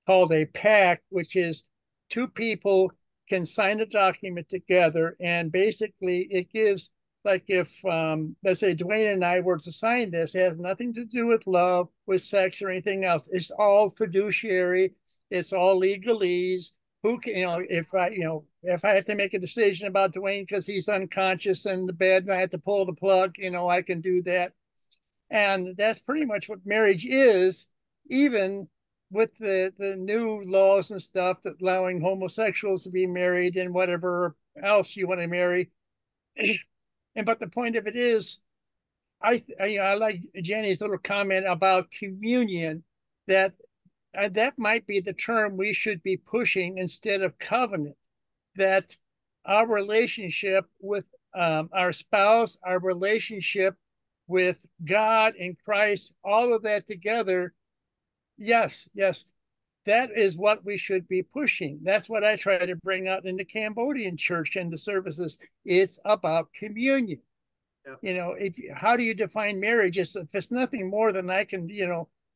called a pact, which is two people can sign a document together. And basically it gives, like if, let's say Dwayne and I were to sign this, it has nothing to do with love, with sex or anything else. It's all fiduciary. It's all legalese. Who can, if I have to make a decision about Dwayne because he's unconscious in the bed and I have to pull the plug, I can do that. And that's pretty much what marriage is, even with the new laws and stuff that allowing homosexuals to be married and whatever else you want to marry. But the point of it is, I like Jenny's little comment about communion, that that might be the term we should be pushing instead of covenant. That our relationship with our spouse, our relationship with God and Christ, all of that together. Yes, yes, that is what we should be pushing. That's what I try to bring out in the Cambodian church and the services. It's about communion. Yep. You know, how do you define marriage? If it's nothing more than I can,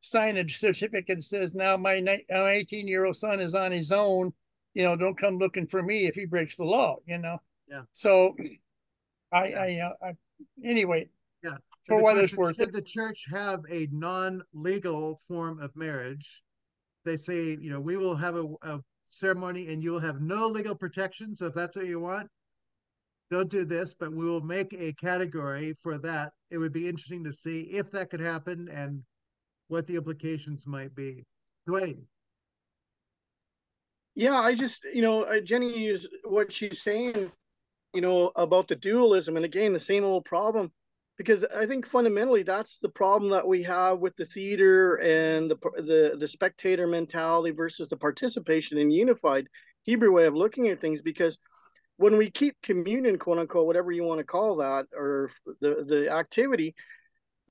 sign a certificate that says now my 18-year-old son is on his own. Don't come looking for me if he breaks the law. Yeah. So Yeah. Anyway, Yeah. for the what it's question, worth. should the church have a non-legal form of marriage? They say, we will have a ceremony and you will have no legal protection. So if that's what you want, don't do this, but we will make a category for that. It would be interesting to see if that could happen and what the implications might be. Dwayne. Yeah, I just, Jenny is what she's saying, about the dualism, and again, the same old problem, because I think fundamentally that's the problem that we have with the theater and the spectator mentality versus the participation in unified Hebrew way of looking at things. Because when we keep communion, quote unquote, whatever you want to call that, or the activity,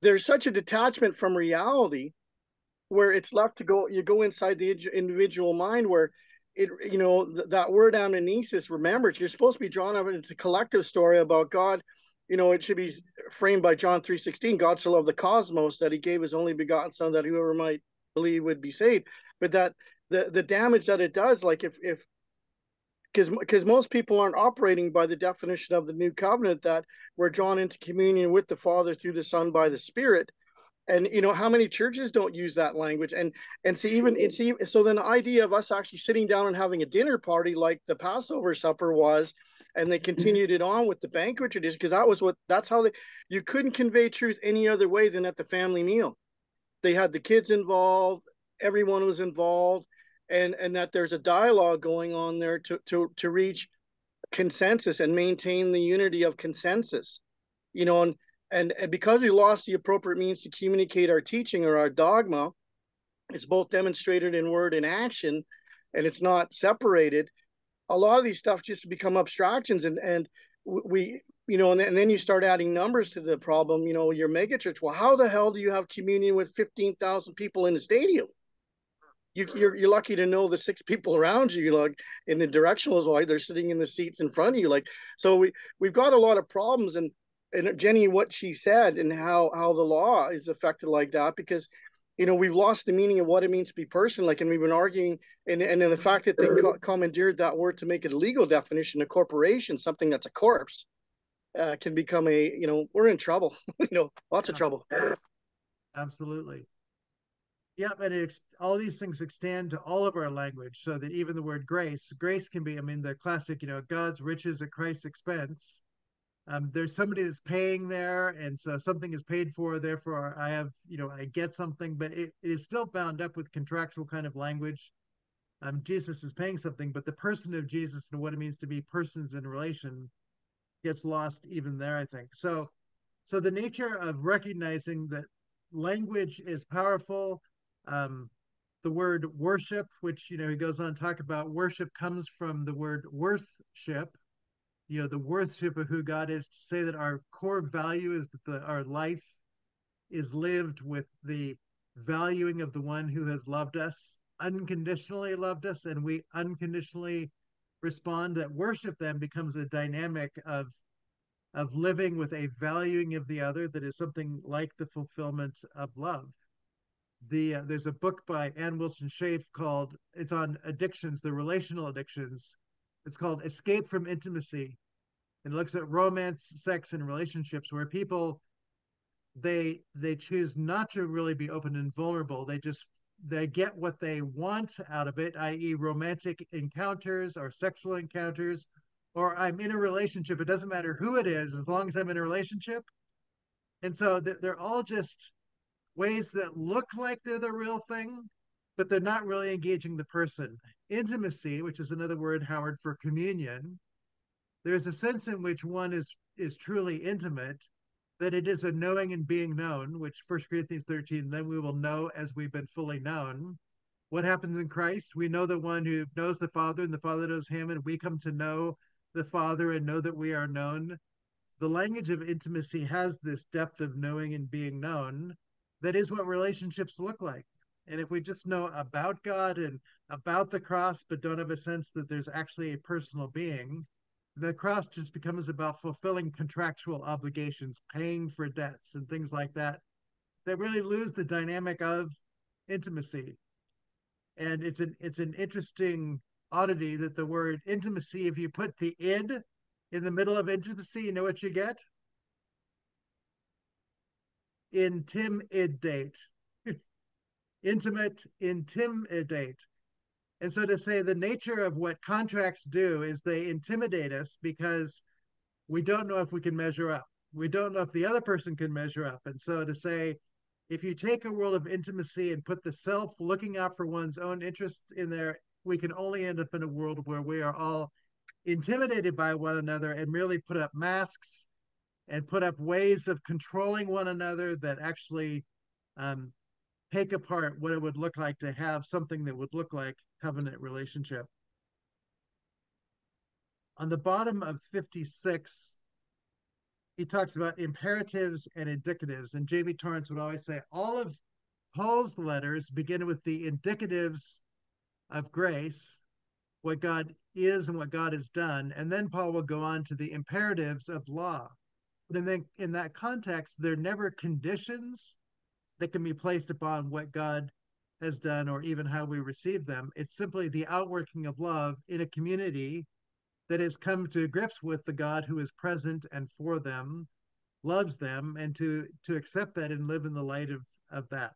there's such a detachment from reality where it's left to go. You go inside the individual mind where that word amnesis, remembrance, you're supposed to be drawn up into a collective story about God. It should be framed by John 3:16. God so loved the cosmos that he gave his only begotten son that whoever might believe would be saved. But that the damage that it does, like if because most people aren't operating by the definition of the new covenant, that we're drawn into communion with the Father through the Son by the Spirit. And how many churches don't use that language? And so then the idea of us actually sitting down and having a dinner party like the Passover supper was, and they continued it on with the banquet tradition, because that's how you couldn't convey truth any other way than at the family meal. They had the kids involved, everyone was involved, and that there's a dialogue going on there to reach consensus and maintain the unity of consensus. And because we lost the appropriate means to communicate our teaching or our dogma, it's both demonstrated in word and action, and it's not separated. A lot of these stuff just become abstractions, and we, and then you start adding numbers to the problem. Your megachurch. Well, how the hell do you have communion with 15,000 people in the stadium? You're lucky to know the 6 people around you, like in the directionals, while they're sitting in the seats in front of you. Like, so we've got a lot of problems, and Jenny, what she said, and how the law is affected like that, because we've lost the meaning of what it means to be person. Like, and we've been arguing, and then the fact that they commandeered that word to make it a legal definition, a corporation, something that's a corpse, can become we're in trouble. Lots of trouble. Absolutely. Yep, and all these things extend to all of our language, so that even the word grace can be, the classic, God's riches at Christ's expense. There's somebody that's paying there, and so something is paid for, therefore I have, I get something, but it is still bound up with contractual kind of language. Jesus is paying something, but the person of Jesus and what it means to be persons in relation gets lost even there, I think. So the nature of recognizing that language is powerful. The word worship, which he goes on to talk about, worship comes from the word worthship, the worthship of who God is, to say that our core value is that our life is lived with the valuing of the one who has loved us, unconditionally loved us, and we unconditionally respond. That worship then becomes a dynamic of living with a valuing of the other that is something like the fulfillment of love. There's a book by Ann Wilson Schaaf called, it's on addictions, the relational addictions. It's called Escape from Intimacy. And it looks at romance, sex, and relationships, where people, they choose not to really be open and vulnerable. They get what they want out of it, i.e. romantic encounters or sexual encounters, or I'm in a relationship. It doesn't matter who it is, as long as I'm in a relationship. And so they're all just ways that look like they're the real thing, but they're not really engaging the person. Intimacy, which is another word, Howard, for communion, there's a sense in which one is truly intimate that it is a knowing and being known, which 1 Corinthians 13, then we will know as we've been fully known. What happens in Christ? We know the one who knows the Father, and the Father knows him, and we come to know the Father and know that we are known. The language of intimacy has this depth of knowing and being known. That is what relationships look like. And if we just know about God and about the cross, but don't have a sense that there's actually a personal being, the cross just becomes about fulfilling contractual obligations, paying for debts and things like that, that really lose the dynamic of intimacy. And it's an interesting oddity that the word intimacy, if you put the id in the middle of intimacy, you know what you get? Intimidate. Intimate, intimidate. And so to say the nature of what contracts do is they intimidate us because we don't know if we can measure up. We don't know if the other person can measure up. And so to say, if you take a world of intimacy and put the self looking out for one's own interests in there, we can only end up in a world where we are all intimidated by one another and merely put up masks and put up ways of controlling one another that actually take apart what it would look like to have something that would look like covenant relationship. On the bottom of 56, he talks about imperatives and indicatives. And J.B. Torrance would always say all of Paul's letters begin with the indicatives of grace, what God is and what God has done. And then Paul will go on to the imperatives of law. But then in that context, they're never conditions that can be placed upon what God has done or even how we receive them. It's simply the outworking of love in a community that has come to grips with the God who is present and for them, loves them, and to accept that and live in the light of that.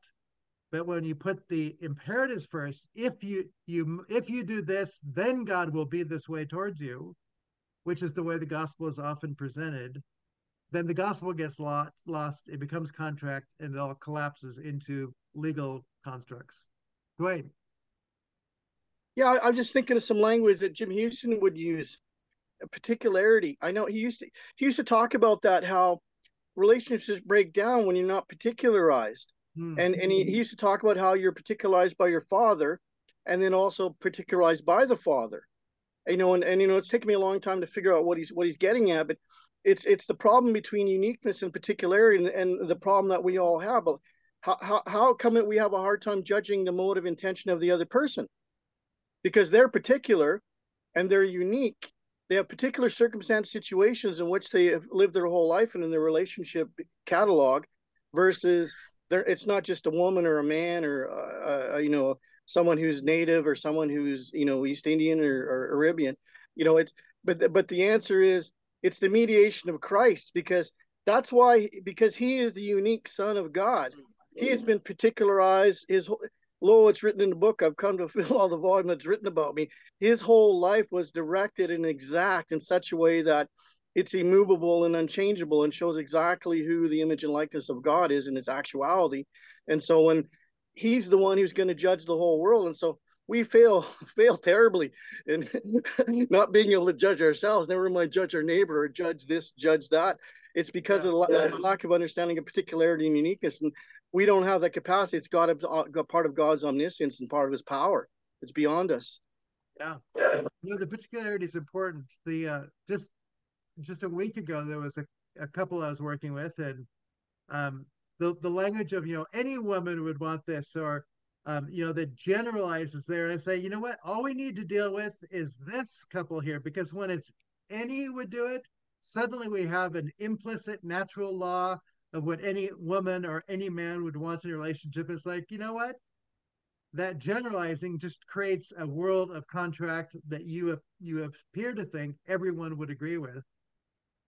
But when you put the imperatives first, if you do this, then God will be this way towards you, which is the way the gospel is often presented, then the gospel gets lost, it becomes contract, and it all collapses into legal constructs. Dwayne. Yeah, I'm just thinking of some language that Jim Houston would use. A particularity. I know he used to talk about that, how relationships break down when you're not particularized. And he used to talk about how you're particularized by your father, and then also particularized by the father. And it's taken me a long time to figure out what he's getting at, but it's the problem between uniqueness and particularity, and the problem that we all have. How come we have a hard time judging the motive intention of the other person? Because they're particular and they're unique. They have particular circumstance situations in which they have lived their whole life and in their relationship catalog, versus it's not just a woman or a man or someone who's native or someone who's East Indian or Arabian. But the answer is it's the mediation of Christ, because he is the unique Son of God. He has been particularized. Lo, it's written in the book, I've come to fill all the volume that's written about me. His whole life was directed and exact in such a way that it's immovable and unchangeable and shows exactly who the image and likeness of God is in its actuality. And so when he's the one who's going to judge the whole world, and so we fail terribly in not being able to judge ourselves, never mind judge our neighbor or judge this, judge that. It's because of the lack of understanding of particularity and uniqueness. And we don't have that capacity. It's got part of God's omniscience and part of his power. It's beyond us. Yeah. The particularity is important. The just a week ago, there was a couple I was working with, and the language of, any woman would want this, or that generalizes there. And I say, you know what? All we need to deal with is this couple here, because when it's any would do it, suddenly we have an implicit natural law of what any woman or any man would want in a relationship. It's like, you know what? That generalizing just creates a world of contract that you appear to think everyone would agree with,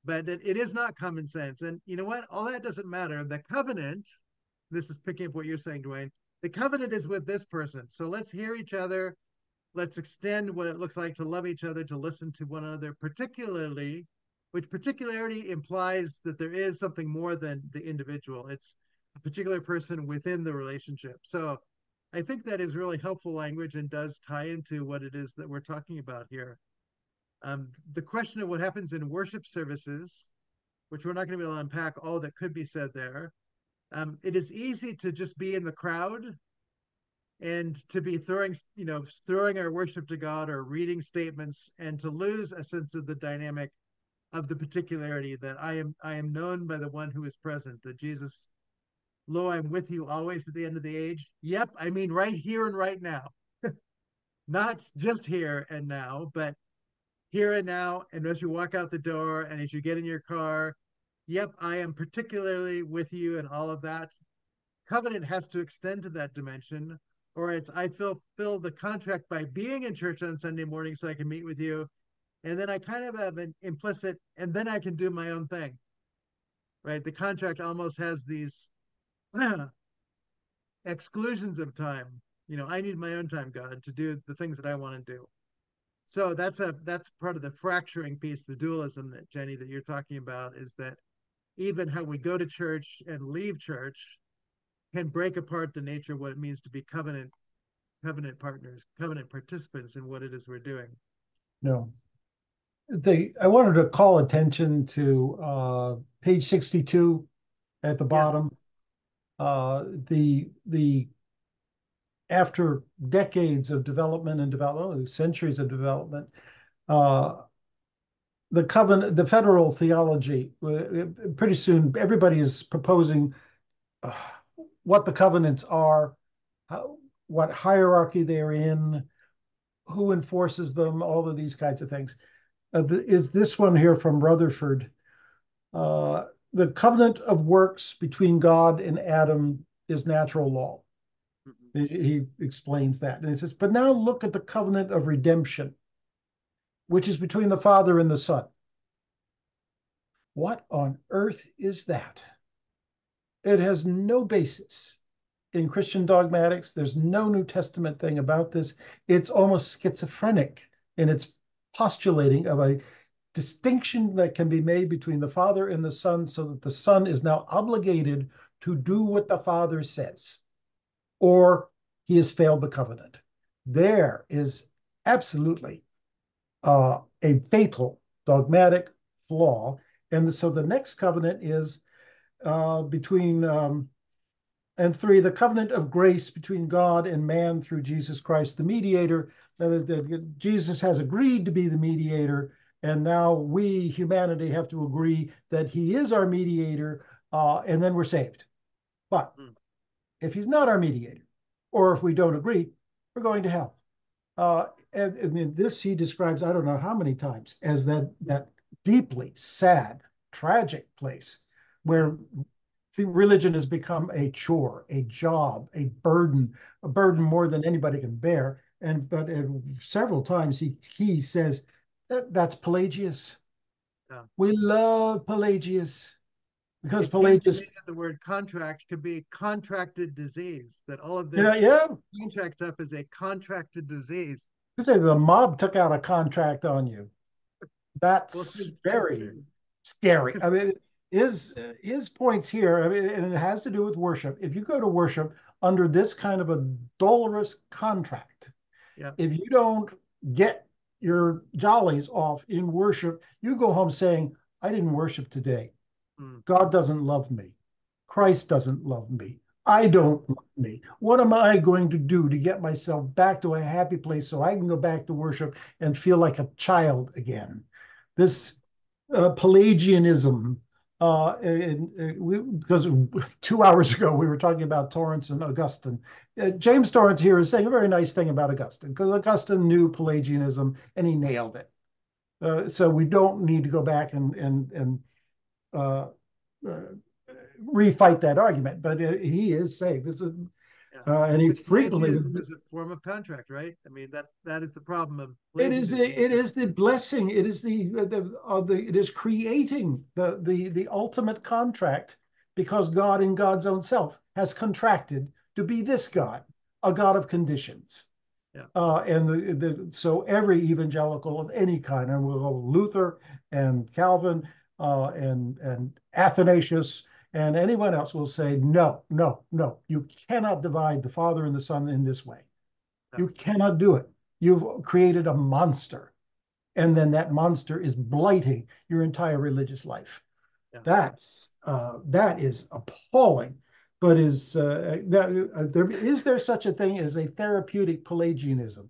but that it is not common sense. And you know what? All that doesn't matter. The covenant, this is picking up what you're saying, Dwayne, the covenant is with this person. So let's hear each other. Let's extend what it looks like to love each other, to listen to one another, particularly, which particularity implies that there is something more than the individual. It's a particular person within the relationship. So I think that is really helpful language and does tie into what it is that we're talking about here. The question of what happens in worship services which we're not going to be able to unpack all that could be said there. It is easy to just be in the crowd and to be throwing our worship to God or reading statements, and to lose a sense of the dynamic of the particularity that I am known by the one who is present, that Jesus, lo, I'm with you always to the end of the age. Yep, I mean right here and right now. Not just here and now, but here and now, and as you walk out the door and as you get in your car, yep, I am particularly with you, and all of that. Covenant has to extend to that dimension, or it's I fulfill the contract by being in church on Sunday morning so I can meet with you, and then I kind of have an implicit, and then I can do my own thing, right? The contract almost has these exclusions of time. I need my own time, God, to do the things that I want to do. So that's part of the fracturing piece, the dualism that Jenny, that you're talking about, is that even how we go to church and leave church can break apart the nature of what it means to be covenant partners, covenant participants in what it is we're doing. No. I wanted to call attention to page 62 at the bottom. The after decades of development and development, centuries of development, the covenant, the federal theology, pretty soon everybody is proposing what the covenants are, what hierarchy they're in, who enforces them, all of these kinds of things. Is this one here from Rutherford. The covenant of works between God and Adam is natural law. He explains that. And he says, but now look at the covenant of redemption, which is between the Father and the Son. What on earth is that? It has no basis in Christian dogmatics. There's no New Testament thing about this. It's almost schizophrenic in its postulating of a distinction that can be made between the Father and the Son, so that the Son is now obligated to do what the Father says, or he has failed the covenant. There is absolutely a fatal dogmatic flaw. And so the next covenant is between, and 3, the covenant of grace between God and man through Jesus Christ, the mediator. Jesus has agreed to be the mediator, and now we, humanity, have to agree that he is our mediator, and then we're saved. But if he's not our mediator, or if we don't agree, we're going to hell. And this he describes, I don't know how many times, as that deeply sad, tragic place where the religion has become a chore, a job, a burden more than anybody can bear. But several times he says that's Pelagius. Yeah. We love Pelagius. Because Pelagius, the word contract could be contracted disease. That all of this contract stuff is a contracted disease. You say the mob took out a contract on you. That's very scary. I mean, his points here, I mean, and it has to do with worship. If you go to worship under this kind of a dolorous contract, if you don't get your jollies off in worship, you go home saying, I didn't worship today. God doesn't love me. Christ doesn't love me. I don't love me. What am I going to do to get myself back to a happy place so I can go back to worship and feel like a child again? This Pelagianism, because 2 hours ago we were talking about Torrance and Augustine. James Torrance here is saying a very nice thing about Augustine, because Augustine knew Pelagianism and he nailed it. So we don't need to go back and refight that argument, but he is saying this is, and he frequently is a form of contract, right? I mean, that is the problem of it is the blessing. It is it is creating the ultimate contract, because God in God's own self has contracted to be this God, a God of conditions. And so every evangelical of any kind, and we'll go Luther and Calvin and Athanasius and anyone else will say, no, you cannot divide the Father and the Son in this way. You cannot do it. You've created a monster, and then that monster is blighting your entire religious life. That is appalling. But is there such a thing as a therapeutic Pelagianism?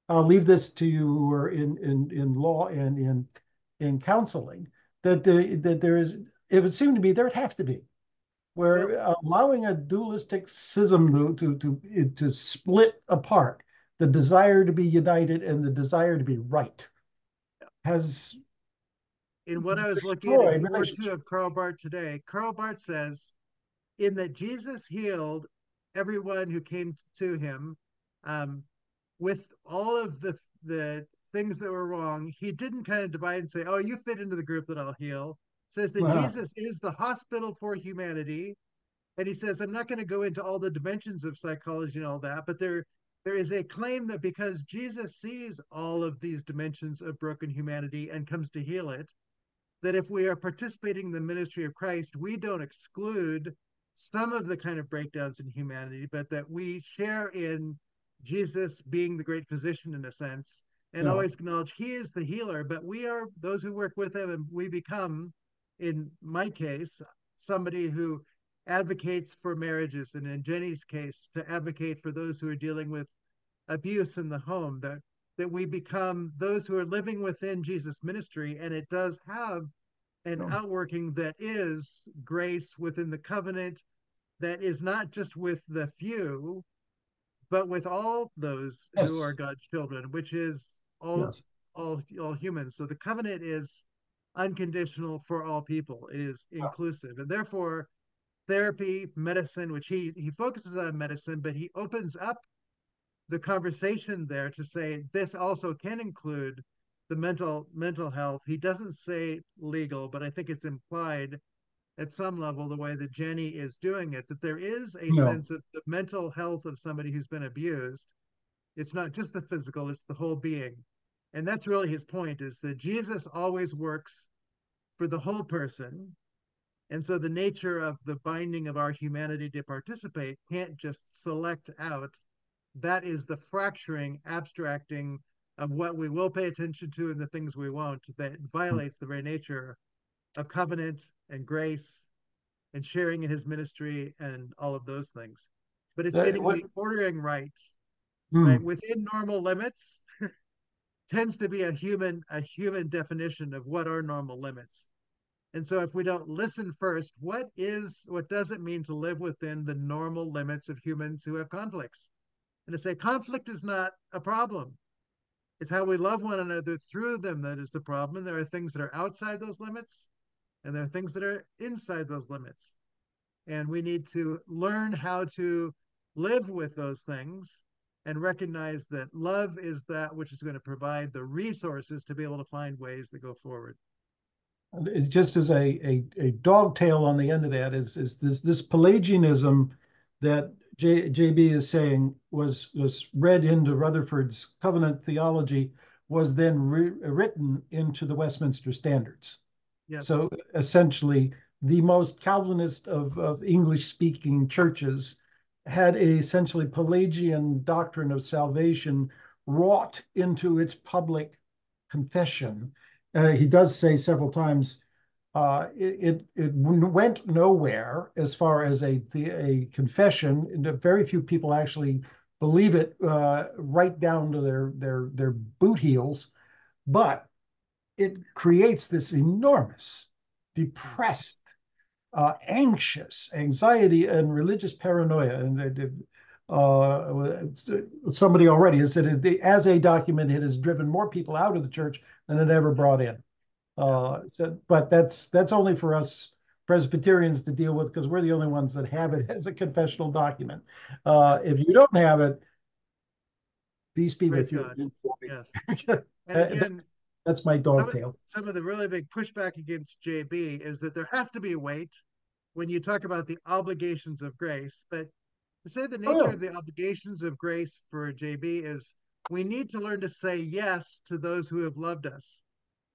I'll leave this to you who are in law and in counseling. That there is, it would seem to be, there would have to be, where allowing a dualistic schism to split apart the desire to be united and the desire to be right has. In what I was looking at in 4:2 of Karl Barth today, Karl Barth says, in that Jesus healed everyone who came to him, with all of the things that were wrong, he didn't kind of divide and say, "Oh, you fit into the group that I'll heal." Says that Jesus is the hospital for humanity, and he says, "I'm not going to go into all the dimensions of psychology and all that, but there is a claim that because Jesus sees all of these dimensions of broken humanity and comes to heal it, that if we are participating in the ministry of Christ, we don't exclude some of the kind of breakdowns in humanity, but that we share in Jesus being the great physician in a sense, and always acknowledge he is the healer, but we are those who work with him, and we become, in my case, somebody who advocates for marriages, and in Jenny's case, to advocate for those who are dealing with abuse in the home, that we become those who are living within Jesus' ministry, and it does have an outworking that is grace within the covenant, that is not just with the few, but with all those who are God's children, which is all humans. So the covenant is unconditional for all people. It is inclusive, and therefore therapy, medicine, which he focuses on medicine, but he opens up the conversation there to say this also can include the mental health. He doesn't say legal, but I think it's implied at some level, the way that Jenny is doing it, that there is a sense of the mental health of somebody who's been abused. It's not just the physical, it's the whole being. And that's really his point, is that Jesus always works for the whole person. And so the nature of the binding of our humanity to participate can't just select out. That is the fracturing, abstracting of what we will pay attention to and the things we won't, that violates the very nature of covenant and grace and sharing in his ministry and all of those things. But it's getting the ordering right within normal limits. Tends to be a human definition of what are normal limits. And so if we don't listen first, what does it mean to live within the normal limits of humans who have conflicts? And to say conflict is not a problem. It's how we love one another through them that is the problem. And there are things that are outside those limits, and there are things that are inside those limits. And we need to learn how to live with those things and recognize that love is that which is going to provide the resources to be able to find ways that go forward. It just as a dogtail on the end of that is this Pelagianism that JB is saying was read into Rutherford's covenant theology, was then written into the Westminster Standards. Yes. So essentially, the most Calvinist of English-speaking churches had a essentially Pelagian doctrine of salvation wrought into its public confession. He does say several times it went nowhere as far as a confession. Very few people actually believe it right down to their boot heels, but it creates this enormous, depressed, anxious anxiety and religious paranoia. And somebody already has said, as a document, it has driven more people out of the church than it ever brought in. But that's only for us Presbyterians to deal with, because we're the only ones that have it as a confessional document. If you don't have it, peace be with you. Yes. And again, that's my dogtail. Some of the really big pushback against JB is that there has to be a weight when you talk about the obligations of grace. But to say the nature of the obligations of grace for JB is we need to learn to say yes to those who have loved us.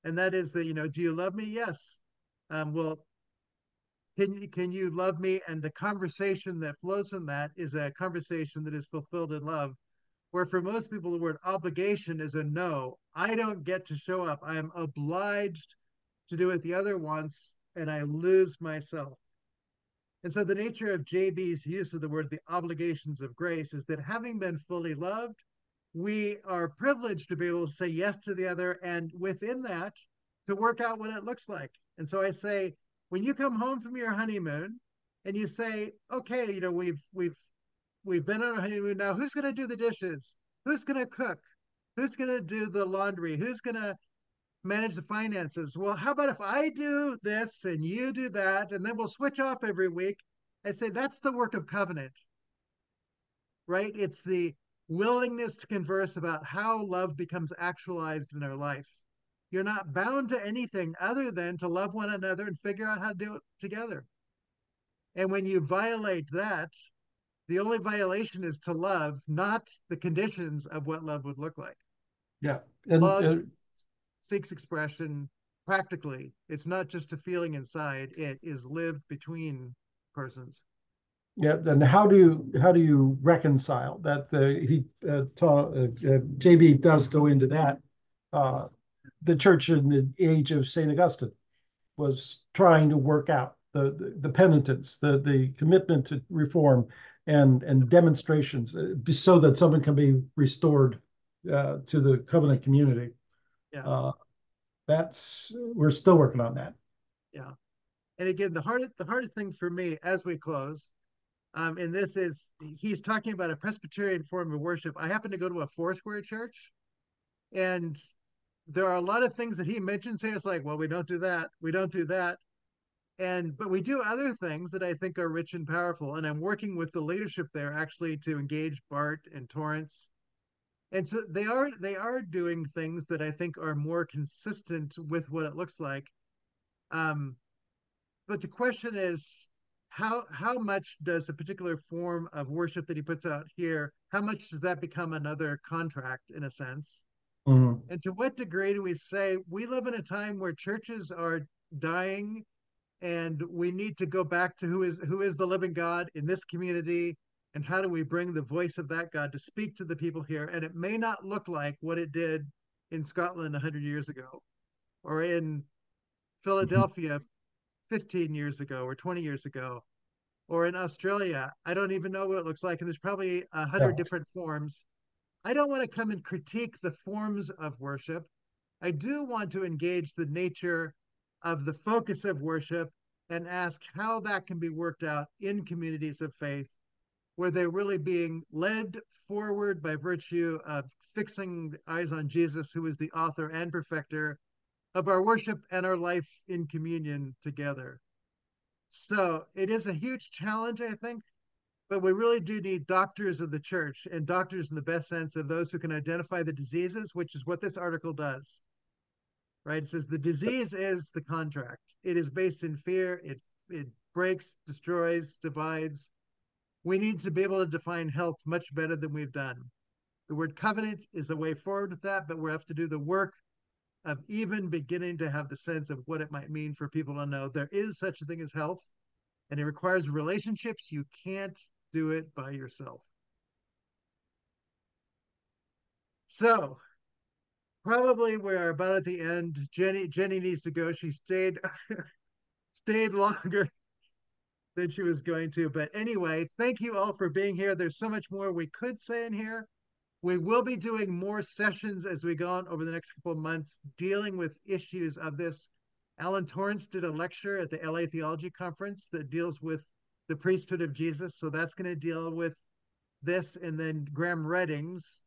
And that is that, do you love me? Yes. Well, can you love me? And the conversation that flows from that is a conversation that is fulfilled in love, where for most people, the word obligation is a no. I don't get to show up. I am obliged to do what the other wants. and I lose myself. And so the nature of JB's use of the word, the obligations of grace, is that having been fully loved, we are privileged to be able to say yes to the other, and within that, to work out what it looks like. And so I say, when you come home from your honeymoon and you say, okay, you know, we've been on a honeymoon now, who's going to do the dishes? Who's going to cook? Who's going to do the laundry? Who's going to manage the finances? Well, how about if I do this and you do that, and then we'll switch off every week? I say that's the work of covenant, right? It's the willingness to converse about how love becomes actualized in our life. You're not bound to anything other than to love one another and figure out how to do it together. And when you violate that, the only violation is to love, not the conditions of what love would look like. Yeah. And love seeks expression practically. It's not just a feeling inside, it is lived between persons. yeah, and how do you reconcile that? JB does go into that. The church in the age of St. Augustine was trying to work out the penitence, the commitment to reform, and demonstrations, so that someone can be restored to the covenant community. Yeah. We're still working on that. Yeah. And again, the hardest thing for me as we close, and this is, he's talking about a Presbyterian form of worship. I happen to go to a Foursquare church, and there are a lot of things that he mentions here. It's like, well, we don't do that. We don't do that. But we do other things that I think are rich and powerful. And I'm working with the leadership there actually to engage Bart and Torrance. And so they are doing things that I think are more consistent with what it looks like. But the question is, how much does a particular form of worship that he puts out here, how much does that become another contract in a sense? Mm-hmm. And to what degree do we say we live in a time where churches are dying, and we need to go back to who is the living God in this community, and how do we bring the voice of that God to speak to the people here? And it may not look like what it did in Scotland 100 years ago, or in Philadelphia 15 years ago or 20 years ago, or in Australia. I don't even know what it looks like, and there's probably 100 different forms. I don't want to come and critique the forms of worship. I do want to engage the nature of the focus of worship and ask how that can be worked out in communities of faith, where they're really being led forward by virtue of fixing eyes on Jesus, who is the author and perfecter of our worship and our life in communion together. So it is a huge challenge, I think, but we really do need doctors of the church, and doctors in the best sense of those who can identify the diseases, which is what this article does. Right? It says the disease is the contract. It is based in fear. It breaks, destroys, divides. We need to be able to define health much better than we've done. The word covenant is the way forward with that, but we have to do the work of even beginning to have the sense of what it might mean for people to know there is such a thing as health, and it requires relationships. You can't do it by yourself. So probably we're about at the end. Jenny needs to go. She stayed longer than she was going to. But anyway, thank you all for being here. There's so much more we could say in here. We will be doing more sessions as we go on over the next couple of months, dealing with issues of this. Alan Torrance did a lecture at the LA Theology Conference that deals with the priesthood of Jesus. So that's going to deal with this. And then Graham Redding's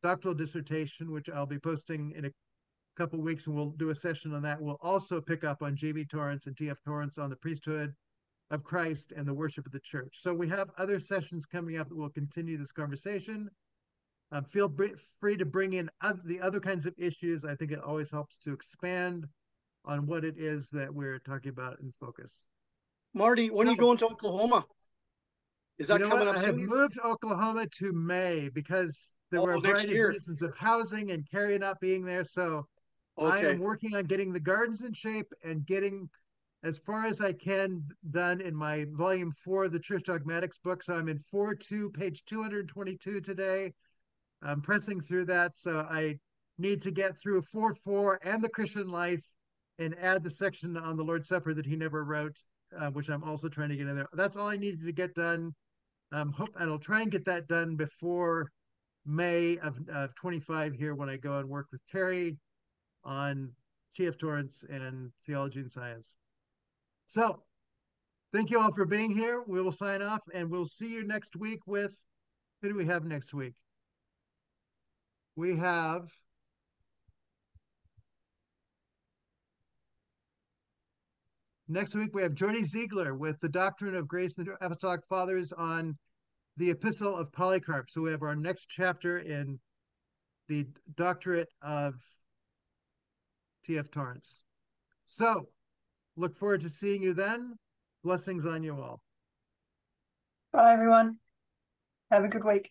doctoral dissertation, which I'll be posting in a couple of weeks, and we'll do a session on that. We'll also pick up on J.B. Torrance and T.F. Torrance on the priesthood of Christ and the worship of the church. So we have other sessions coming up that will continue this conversation. Feel free to bring in the other kinds of issues. I think it always helps to expand on what it is that we're talking about in focus. Marty, when are you going to Oklahoma? Is that coming up soon? I have moved Oklahoma to May because there were a variety of reasons of housing and Carrie not being there. So I am working on getting the gardens in shape and getting as far as I can done in my volume 4 of the Church Dogmatics book. So I'm in 4.2, page 222 today. I'm pressing through that. So I need to get through 4.4 and the Christian life and add the section on the Lord's Supper that he never wrote, which I'm also trying to get in there. That's all I needed to get done. And I'll try and get that done before May of 25 here, when I go and work with Terry on T.F. Torrance and Theology and Science. So thank you all for being here. We will sign off, and we'll see you next week with, who do we have next week? We have next week we have Jordy Ziegler with the Doctrine of Grace and the Apostolic Fathers on the Epistle of Polycarp. So we have our next chapter in the Doctorate of T.F. Torrance. So look forward to seeing you then. Blessings on you all. Bye, everyone. Have a good week.